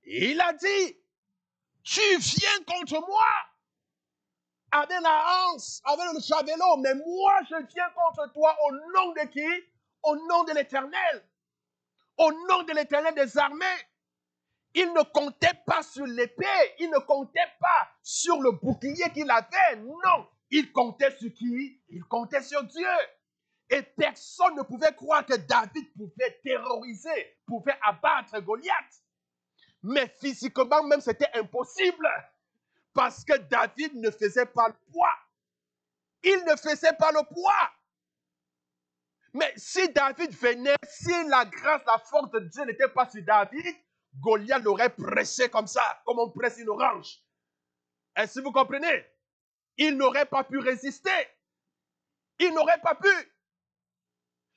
Et il a dit, tu viens contre moi avec la hanse, avec le javelot, mais moi je viens contre toi au nom de qui? Au nom de l'Éternel. Au nom de l'Éternel des armées. Il ne comptait pas sur l'épée, il ne comptait pas sur le bouclier qu'il avait. Non, il comptait sur qui? Il comptait sur Dieu. Et personne ne pouvait croire que David pouvait terroriser, pouvait abattre Goliath. Mais physiquement même, c'était impossible. Parce que David ne faisait pas le poids. Il ne faisait pas le poids. Mais si David venait, si la grâce, la force de Dieu n'était pas sur David, Goliath l'aurait pressé comme ça, comme on presse une orange. Est-ce que vous comprenez? Il n'aurait pas pu résister. Il n'aurait pas pu.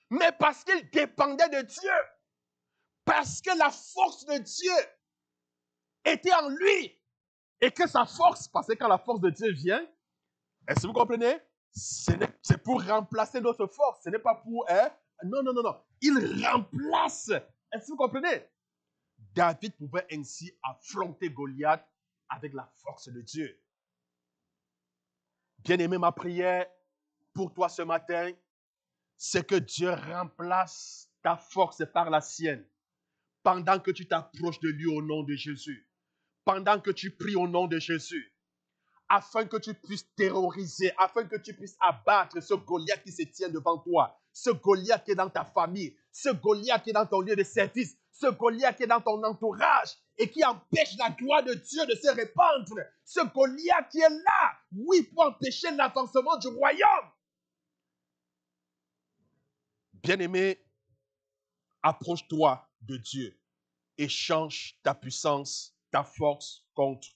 Mais parce qu'il dépendait de Dieu, parce que la force de Dieu était en lui, et que sa force, parce que quand la force de Dieu vient, est-ce que vous comprenez? C'est pour remplacer notre force, ce n'est pas pour... non, non, non, non. Il remplace. Est-ce que vous comprenez? David pouvait ainsi affronter Goliath avec la force de Dieu. Bien-aimé, ma prière pour toi ce matin, c'est que Dieu remplace ta force par la sienne. Pendant que tu t'approches de lui au nom de Jésus. Pendant que tu pries au nom de Jésus. Afin que tu puisses terroriser, afin que tu puisses abattre ce Goliath qui se tient devant toi, ce Goliath qui est dans ta famille, ce Goliath qui est dans ton lieu de service, ce Goliath qui est dans ton entourage et qui empêche la gloire de Dieu de se répandre, ce Goliath qui est là, oui, pour empêcher l'avancement du royaume. Bien-aimé, approche-toi de Dieu et change ta puissance, ta force contre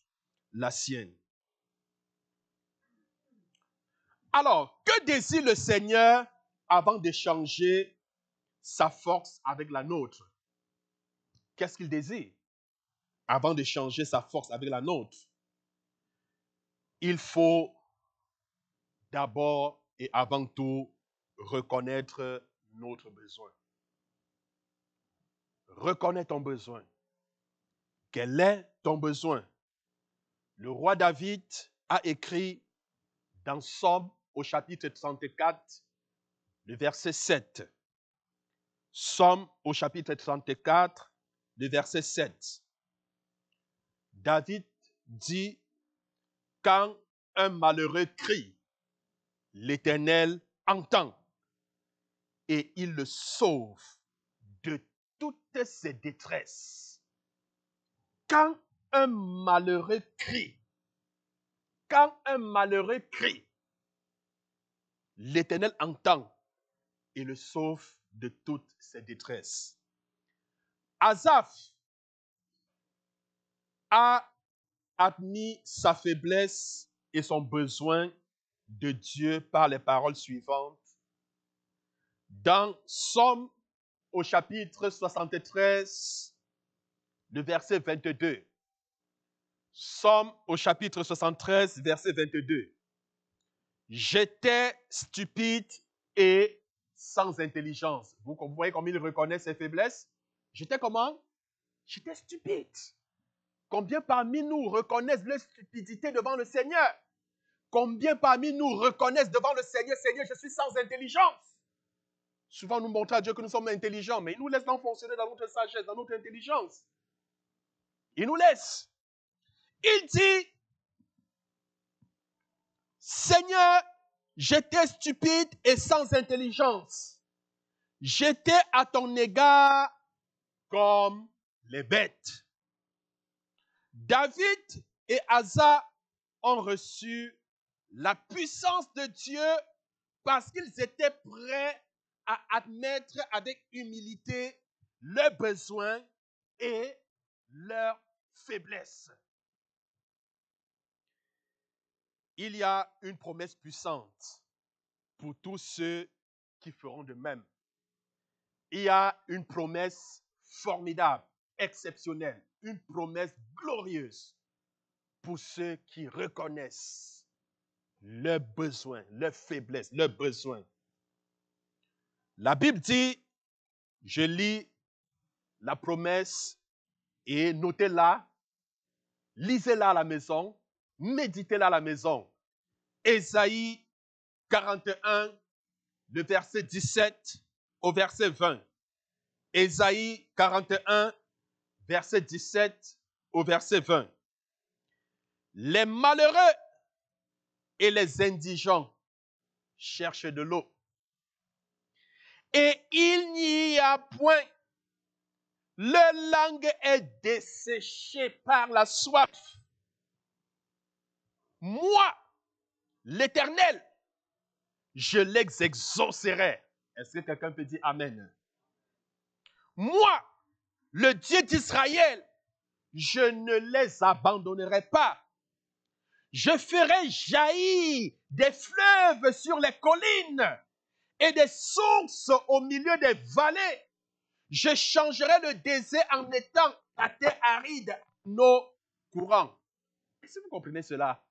la sienne. Alors, que désire le Seigneur avant d'échanger sa force avec la nôtre? Qu'est-ce qu'il désire avant d'échanger sa force avec la nôtre? Il faut d'abord et avant tout reconnaître notre besoin. Reconnais ton besoin. Quel est ton besoin? Le roi David a écrit dans Somme au chapitre 34, le verset 7. Somme au chapitre 34, le verset 7. David dit, quand un malheureux crie, l'Éternel entend et il le sauve de toutes ses détresses. Quand un malheureux crie, l'Éternel entend et le sauve de toutes ses détresses. Asaph a admis sa faiblesse et son besoin de Dieu par les paroles suivantes. Dans Somme au chapitre 73, le verset 22. Somme au chapitre 73, verset 22. J'étais stupide et sans intelligence. Vous voyez comme il reconnaît ses faiblesses? J'étais comment? J'étais stupide. Combien parmi nous reconnaissent leur stupidité devant le Seigneur? Combien parmi nous reconnaissent devant le Seigneur, Seigneur, je suis sans intelligence? Souvent, nous montrons à Dieu que nous sommes intelligents, mais il nous laisse donc fonctionner dans notre sagesse, dans notre intelligence. Il nous laisse. Il dit, Seigneur, j'étais stupide et sans intelligence. J'étais à ton égard comme les bêtes. David et Asa ont reçu la puissance de Dieu parce qu'ils étaient prêts à admettre avec humilité leurs besoins et leurs faiblesses. Il y a une promesse puissante pour tous ceux qui feront de même. Il y a une promesse formidable, exceptionnelle, une promesse glorieuse pour ceux qui reconnaissent leurs besoins, leurs faiblesses, leurs besoins. La Bible dit, je lis la promesse et notez-la, lisez-la à la maison, méditez-la à la maison. Ésaïe 41, le verset 17 au verset 20. Ésaïe 41, verset 17 au verset 20. Les malheureux et les indigents cherchent de l'eau. Et il n'y a point. Leur langue est desséchée par la soif. Moi, l'Éternel, je les exaucerai. Est-ce que quelqu'un peut dire Amen? Moi, le Dieu d'Israël, je ne les abandonnerai pas. Je ferai jaillir des fleuves sur les collines et des sources au milieu des vallées. Je changerai le désert en étant la terre aride, nos courants. Est-ce que vous comprenez cela?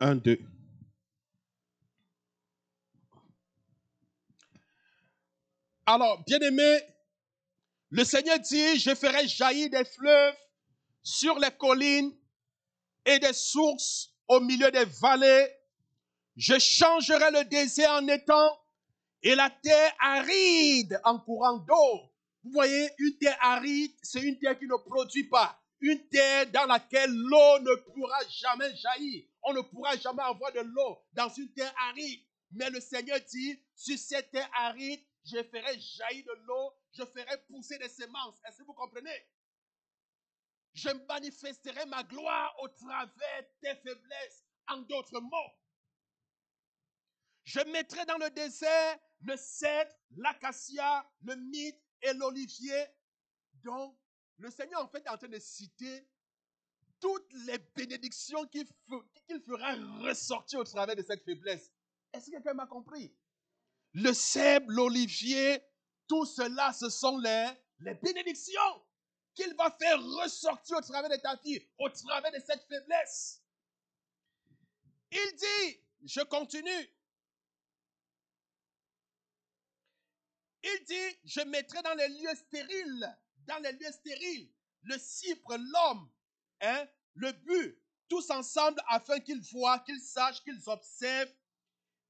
Un, deux. Alors, bien-aimé, le Seigneur dit, je ferai jaillir des fleuves sur les collines et des sources au milieu des vallées. Je changerai le désert en étang et la terre aride en courant d'eau. Vous voyez, une terre aride, c'est une terre qui ne produit pas. Une terre dans laquelle l'eau ne pourra jamais jaillir. On ne pourra jamais avoir de l'eau dans une terre aride. Mais le Seigneur dit, sur cette terre aride, je ferai jaillir de l'eau, je ferai pousser des semences. Est-ce que vous comprenez? Je manifesterai ma gloire au travers des faiblesses. En d'autres mots, je mettrai dans le désert le cèdre, l'acacia, le myrte et l'olivier. Donc, le Seigneur, en fait, est en train de citer toutes les bénédictions qu'il fera ressortir au travers de cette faiblesse. Est-ce que quelqu'un m'a compris? Le cèdre, l'olivier, tout cela, ce sont les bénédictions qu'il va faire ressortir au travers de ta vie, au travers de cette faiblesse. Il dit, je continue, il dit, je mettrai dans les lieux stériles, le cypre, l'homme, le but, tous ensemble afin qu'ils voient, qu'ils sachent, qu'ils observent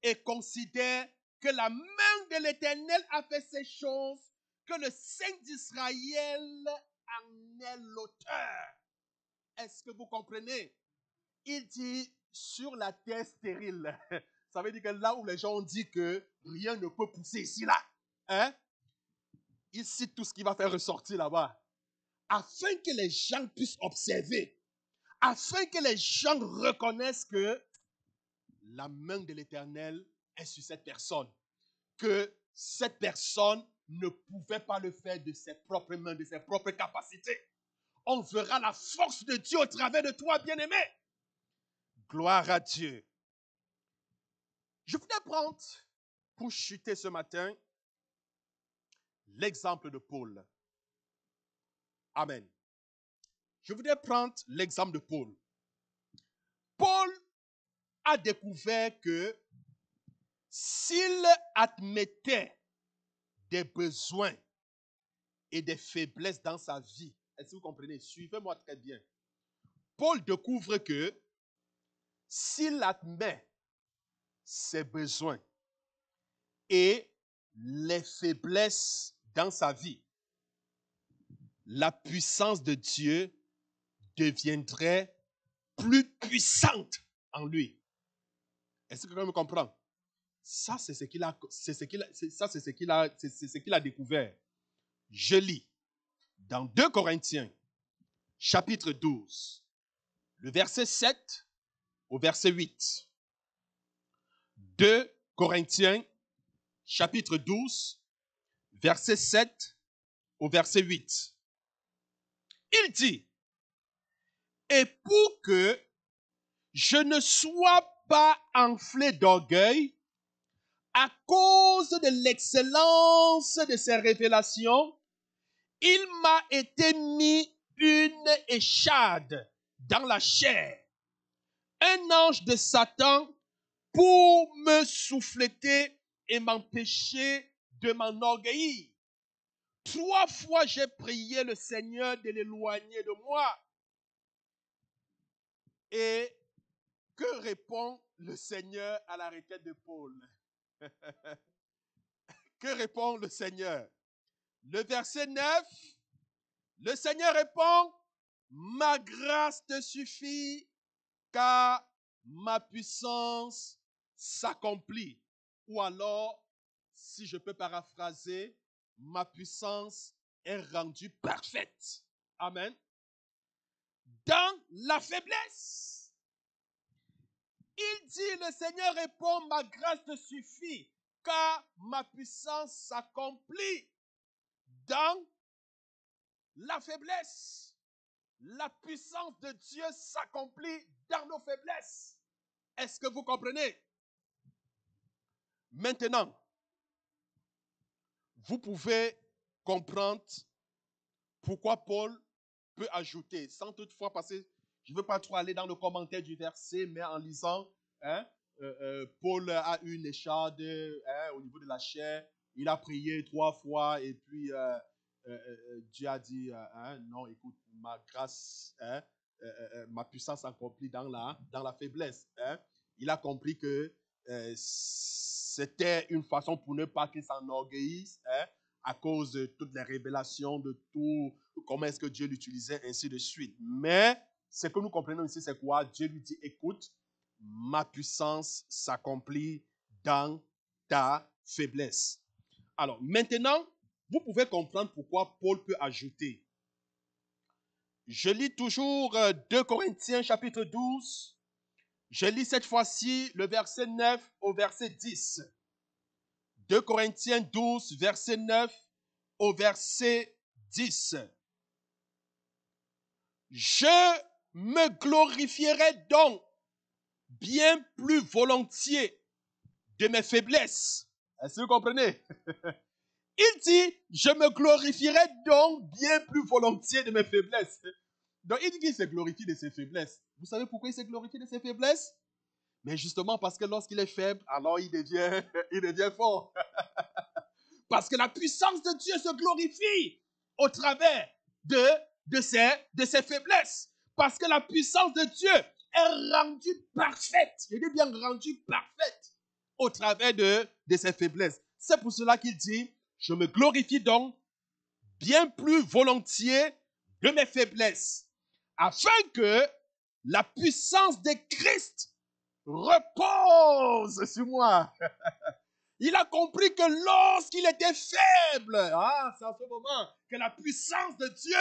et considèrent que la main de l'Éternel a fait ces choses, que le Saint d'Israël en est l'auteur. Est-ce que vous comprenez? Il dit sur la terre stérile. Ça veut dire que là où les gens ont dit que rien ne peut pousser ici, là. Il cite tout ce qu'il va faire ressortir là-bas. Afin que les gens puissent observer. Afin que les gens reconnaissent que la main de l'Éternel est sur cette personne. Que cette personne ne pouvait pas le faire de ses propres mains, de ses propres capacités. On verra la force de Dieu au travers de toi, bien-aimé. Gloire à Dieu. Je voudrais prendre, pour chuter ce matin, l'exemple de Paul. Amen. Je voudrais prendre l'exemple de Paul. Paul a découvert que s'il admettait des besoins et des faiblesses dans sa vie, est-ce que vous comprenez? Suivez-moi très bien. Paul découvre que s'il admet ses besoins et les faiblesses dans sa vie, la puissance de Dieu deviendrait plus puissante en lui. Est-ce que quelqu'un me comprend? Ça, c'est ce qu'il a découvert. Je lis dans 2 Corinthiens, chapitre 12, le verset 7 au verset 8. 2 Corinthiens, chapitre 12, verset 7 au verset 8. Il dit, et pour que je ne sois pas enflé d'orgueil à cause de l'excellence de ces révélations, il m'a été mis une échade dans la chair, un ange de Satan pour me souffleter et m'empêcher de m'enorgueillir. 3 fois j'ai prié le Seigneur de l'éloigner de moi. Et que répond le Seigneur à la requête de Paul? Que répond le Seigneur? Le verset 9, le Seigneur répond, ma grâce te suffit, car ma puissance s'accomplit. Ou alors, si je peux paraphraser, ma puissance est rendue parfaite. Amen. Dans la faiblesse. Il dit, le Seigneur répond, ma grâce te suffit, car ma puissance s'accomplit dans la faiblesse. La puissance de Dieu s'accomplit dans nos faiblesses. Est-ce que vous comprenez? Maintenant, vous pouvez comprendre pourquoi Paul peut ajouter, sans toutefois passer, je ne veux pas trop aller dans le commentaire du verset, mais en lisant, Paul a eu une échade au niveau de la chair, il a prié 3 fois et puis Dieu a dit, non, écoute, ma grâce, ma puissance s'accomplit dans la faiblesse. Il a compris que c'était une façon pour ne pas qu'il s'enorgueillisse à cause de toutes les révélations, de tout, comment est-ce que Dieu l'utilisait, ainsi de suite. Mais ce que nous comprenons ici, c'est quoi? Dieu lui dit, écoute, ma puissance s'accomplit dans ta faiblesse. Alors, maintenant, vous pouvez comprendre pourquoi Paul peut ajouter. Je lis toujours 2 Corinthiens chapitre 12. Je lis cette fois-ci le verset 9 au verset 10. 2 Corinthiens 12, verset 9 au verset 10. Je me glorifierai donc bien plus volontiers de mes faiblesses. Est-ce que vous comprenez? Il dit, je me glorifierai donc bien plus volontiers de mes faiblesses. Donc il dit qu'il se glorifie de ses faiblesses. Vous savez pourquoi il se glorifie de ses faiblesses? Mais justement parce que lorsqu'il est faible, alors il devient fort. Parce que la puissance de Dieu se glorifie au travers de ses faiblesses. Parce que la puissance de Dieu est rendue parfaite. Je dis bien rendue parfaite au travers de ses faiblesses. C'est pour cela qu'il dit, je me glorifie donc bien plus volontiers de mes faiblesses, afin que la puissance de Christ repose sur moi. Il a compris que lorsqu'il était faible, c'est à ce moment que la puissance de Dieu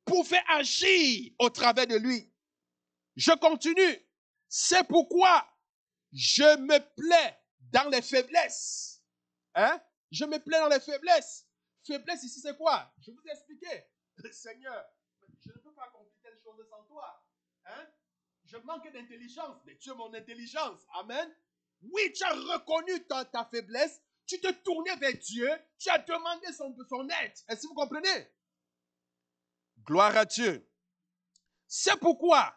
pouvait agir au travers de lui. Je continue. C'est pourquoi je me plais dans les faiblesses. Je me plais dans les faiblesses. Faiblesse ici, c'est quoi? Je vous ai expliqué. Seigneur, je ne peux pas accomplir telle chose sans toi. Je manque d'intelligence, mais tu es mon intelligence. Amen. Oui, tu as reconnu ta faiblesse, tu te tournais vers Dieu, tu as demandé son aide. Est-ce que vous comprenez? Gloire à Dieu. C'est pourquoi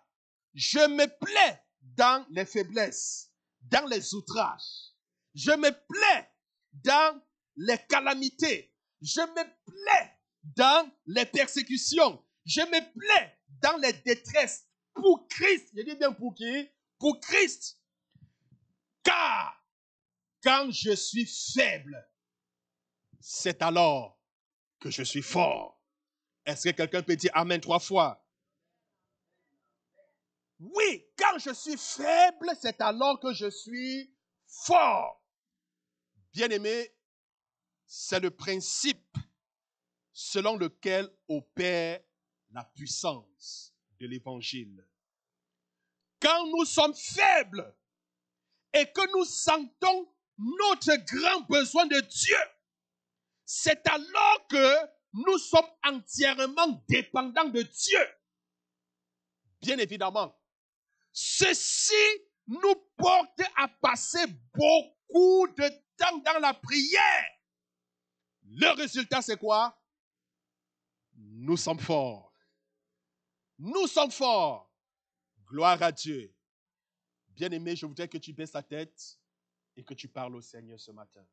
je me plais dans les faiblesses, dans les outrages. Je me plais dans les calamités. Je me plais dans les persécutions. Je me plais dans les détresses. Pour Christ. Je dis bien pour qui? Pour Christ. Car quand je suis faible, c'est alors que je suis fort. Est-ce que quelqu'un peut dire Amen 3 fois? Oui, quand je suis faible, c'est alors que je suis fort. Bien-aimé, c'est le principe selon lequel opère la puissance de l'Évangile. Quand nous sommes faibles et que nous sentons notre grand besoin de Dieu, c'est alors que nous sommes entièrement dépendants de Dieu. Bien évidemment, ceci nous porte à passer beaucoup de temps dans la prière. Le résultat, c'est quoi? Nous sommes forts. Nous sommes forts. Gloire à Dieu. Bien-aimé, je voudrais que tu baisses ta tête et que tu parles au Seigneur ce matin.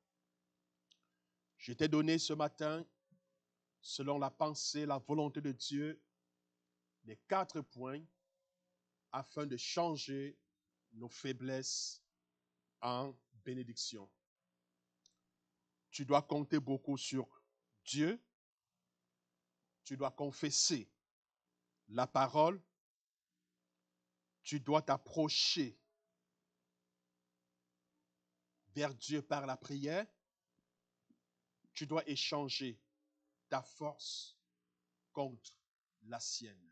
Je t'ai donné ce matin, selon la pensée, la volonté de Dieu, les 4 points afin de changer nos faiblesses en bénédiction. Tu dois compter beaucoup sur Dieu. Tu dois confesser la parole. Tu dois t'approcher vers Dieu par la prière. Tu dois échanger ta force contre la sienne.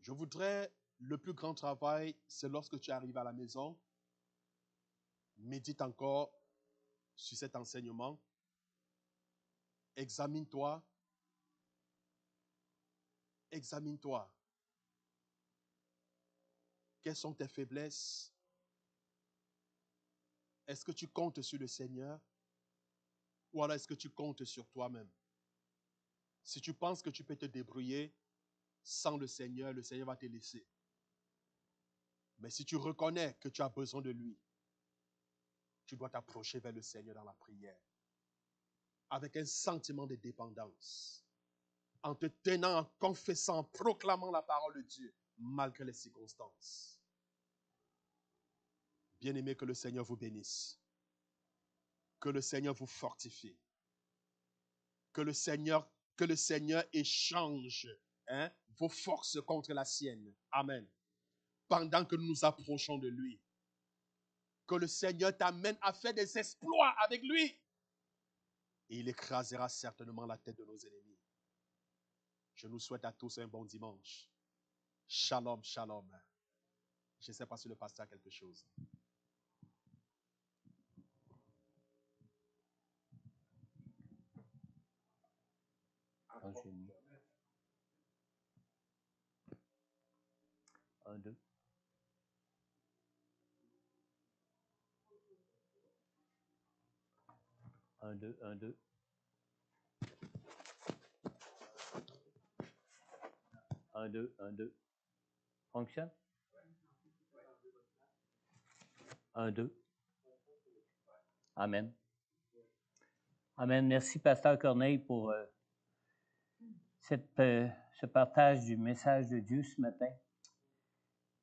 Je voudrais, le plus grand travail, c'est lorsque tu arrives à la maison, médite encore sur cet enseignement, examine-toi, examine-toi. Quelles sont tes faiblesses? Est-ce que tu comptes sur le Seigneur? Ou alors est-ce que tu comptes sur toi-même? Si tu penses que tu peux te débrouiller sans le Seigneur va te laisser. Mais si tu reconnais que tu as besoin de lui, tu dois t'approcher vers le Seigneur dans la prière, avec un sentiment de dépendance, en te tenant, en confessant, en proclamant la parole de Dieu, malgré les circonstances. Bien-aimé, que le Seigneur vous bénisse, que le Seigneur vous fortifie, que le Seigneur échange vos forces contre la sienne. Amen. Pendant que nous nous approchons de lui, que le Seigneur t'amène à faire des exploits avec lui. Et il écrasera certainement la tête de nos ennemis. Je nous souhaite à tous un bon dimanche. Shalom, shalom. Je ne sais pas si le pasteur a quelque chose. Un, deux. Un, deux, un, deux. Un, deux, un, deux. Fonctionne? Un, deux. Amen. Amen. Merci, Pasteur Corneille, pour ce partage du message de Dieu ce matin.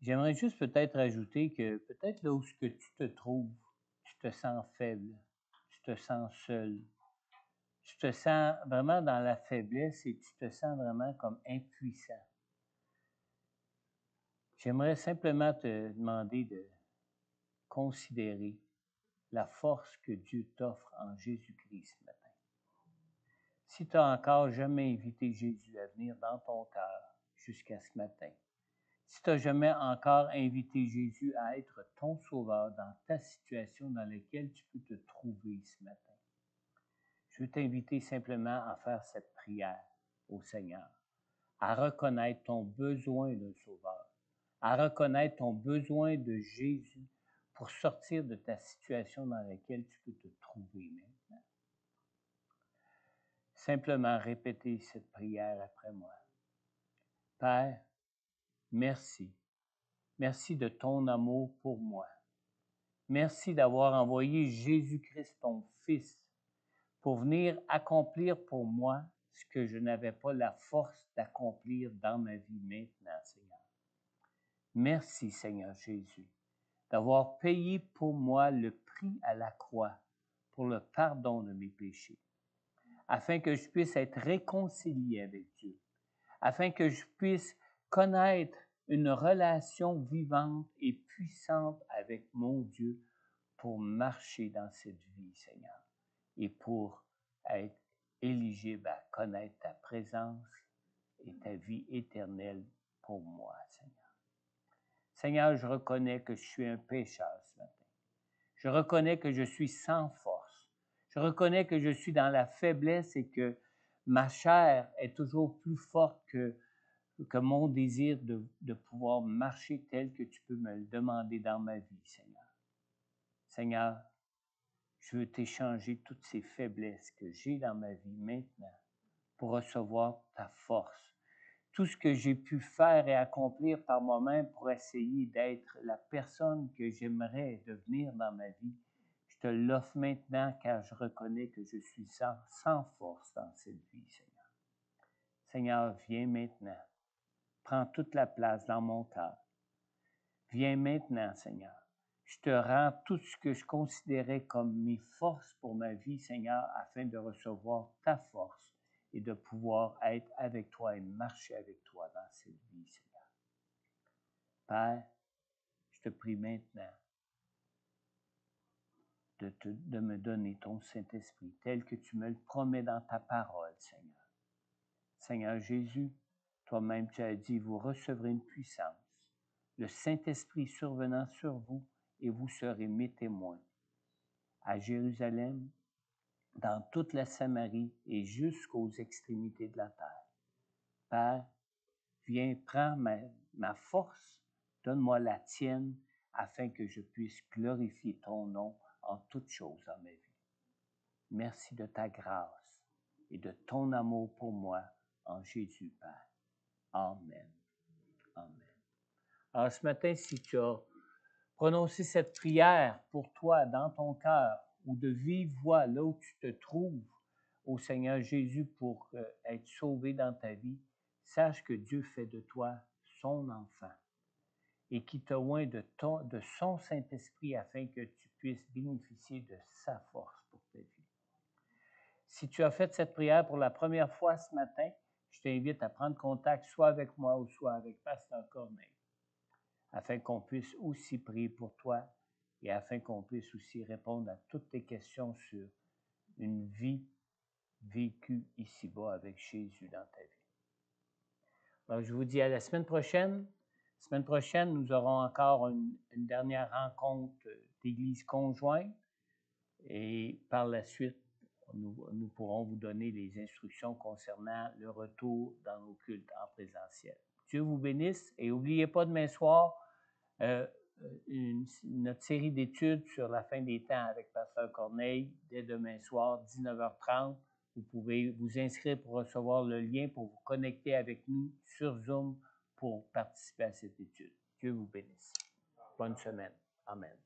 J'aimerais juste peut-être ajouter que peut-être là où tu te trouves, tu te sens faible, tu te sens seul, tu te sens vraiment dans la faiblesse et tu te sens vraiment comme impuissant. J'aimerais simplement te demander de considérer la force que Dieu t'offre en Jésus-Christ ce matin. Si tu n'as encore jamais invité Jésus à venir dans ton cœur jusqu'à ce matin, si tu n'as jamais encore invité Jésus à être ton sauveur dans ta situation dans laquelle tu peux te trouver ce matin, je veux t'inviter simplement à faire cette prière au Seigneur, à reconnaître ton besoin d'un sauveur, à reconnaître ton besoin de Jésus pour sortir de ta situation dans laquelle tu peux te trouver maintenant. Simplement répéter cette prière après moi. Père, merci. Merci de ton amour pour moi. Merci d'avoir envoyé Jésus-Christ, ton Fils, pour venir accomplir pour moi ce que je n'avais pas la force d'accomplir dans ma vie maintenant, Seigneur. Merci, Seigneur Jésus. d'avoir payé pour moi le prix à la croix pour le pardon de mes péchés, afin que je puisse être réconcilié avec Dieu, afin que je puisse connaître une relation vivante et puissante avec mon Dieu pour marcher dans cette vie, Seigneur, et pour être éligible à connaître ta présence et ta vie éternelle pour moi, Seigneur. Seigneur, je reconnais que je suis un pécheur ce matin. Je reconnais que je suis sans force. Je reconnais que je suis dans la faiblesse et que ma chair est toujours plus forte que mon désir de pouvoir marcher tel que tu peux me le demander dans ma vie, Seigneur. Seigneur, je veux t'échanger toutes ces faiblesses que j'ai dans ma vie maintenant pour recevoir ta force. Tout ce que j'ai pu faire et accomplir par moi-même pour essayer d'être la personne que j'aimerais devenir dans ma vie, je te l'offre maintenant car je reconnais que je suis sans force dans cette vie, Seigneur. Seigneur, viens maintenant. Prends toute la place dans mon cœur. Viens maintenant, Seigneur. Je te rends tout ce que je considérais comme mes forces pour ma vie, Seigneur, afin de recevoir ta force et de pouvoir être avec toi et marcher avec toi dans cette vie, Seigneur. Père, je te prie maintenant de me donner ton Saint-Esprit tel que tu me le promets dans ta parole, Seigneur. Seigneur Jésus, toi-même tu as dit, vous recevrez une puissance, le Saint-Esprit survenant sur vous, et vous serez mes témoins à Jérusalem, dans toute la Samarie et jusqu'aux extrémités de la terre. Père, viens, prends ma force, donne-moi la tienne, afin que je puisse glorifier ton nom en toutes choses dans ma vie. Merci de ta grâce et de ton amour pour moi en Jésus, Père. Amen. Amen. Alors ce matin, si tu as prononcé cette prière pour toi dans ton cœur ou de vive voix là où tu te trouves au Seigneur Jésus pour être sauvé dans ta vie, sache que Dieu fait de toi son enfant et qu'il t'a oint de son Saint-Esprit afin que tu puisses bénéficier de sa force pour ta vie. Si tu as fait cette prière pour la première fois ce matin, je t'invite à prendre contact soit avec moi ou soit avec Pasteur Corneille, afin qu'on puisse aussi prier pour toi et afin qu'on puisse aussi répondre à toutes tes questions sur une vie vécue ici-bas avec Jésus dans ta vie. Alors, je vous dis à la semaine prochaine. La semaine prochaine, nous aurons encore une dernière rencontre d'église conjointe et par la suite, nous pourrons vous donner les instructions concernant le retour dans nos cultes en présentiel. Dieu vous bénisse et n'oubliez pas demain soir notre série d'études sur la fin des temps avec Pasteur Corneille dès demain soir, 19h30. Vous pouvez vous inscrire pour recevoir le lien pour vous connecter avec nous sur Zoom pour participer à cette étude. Dieu vous bénisse. Bonne semaine. Amen.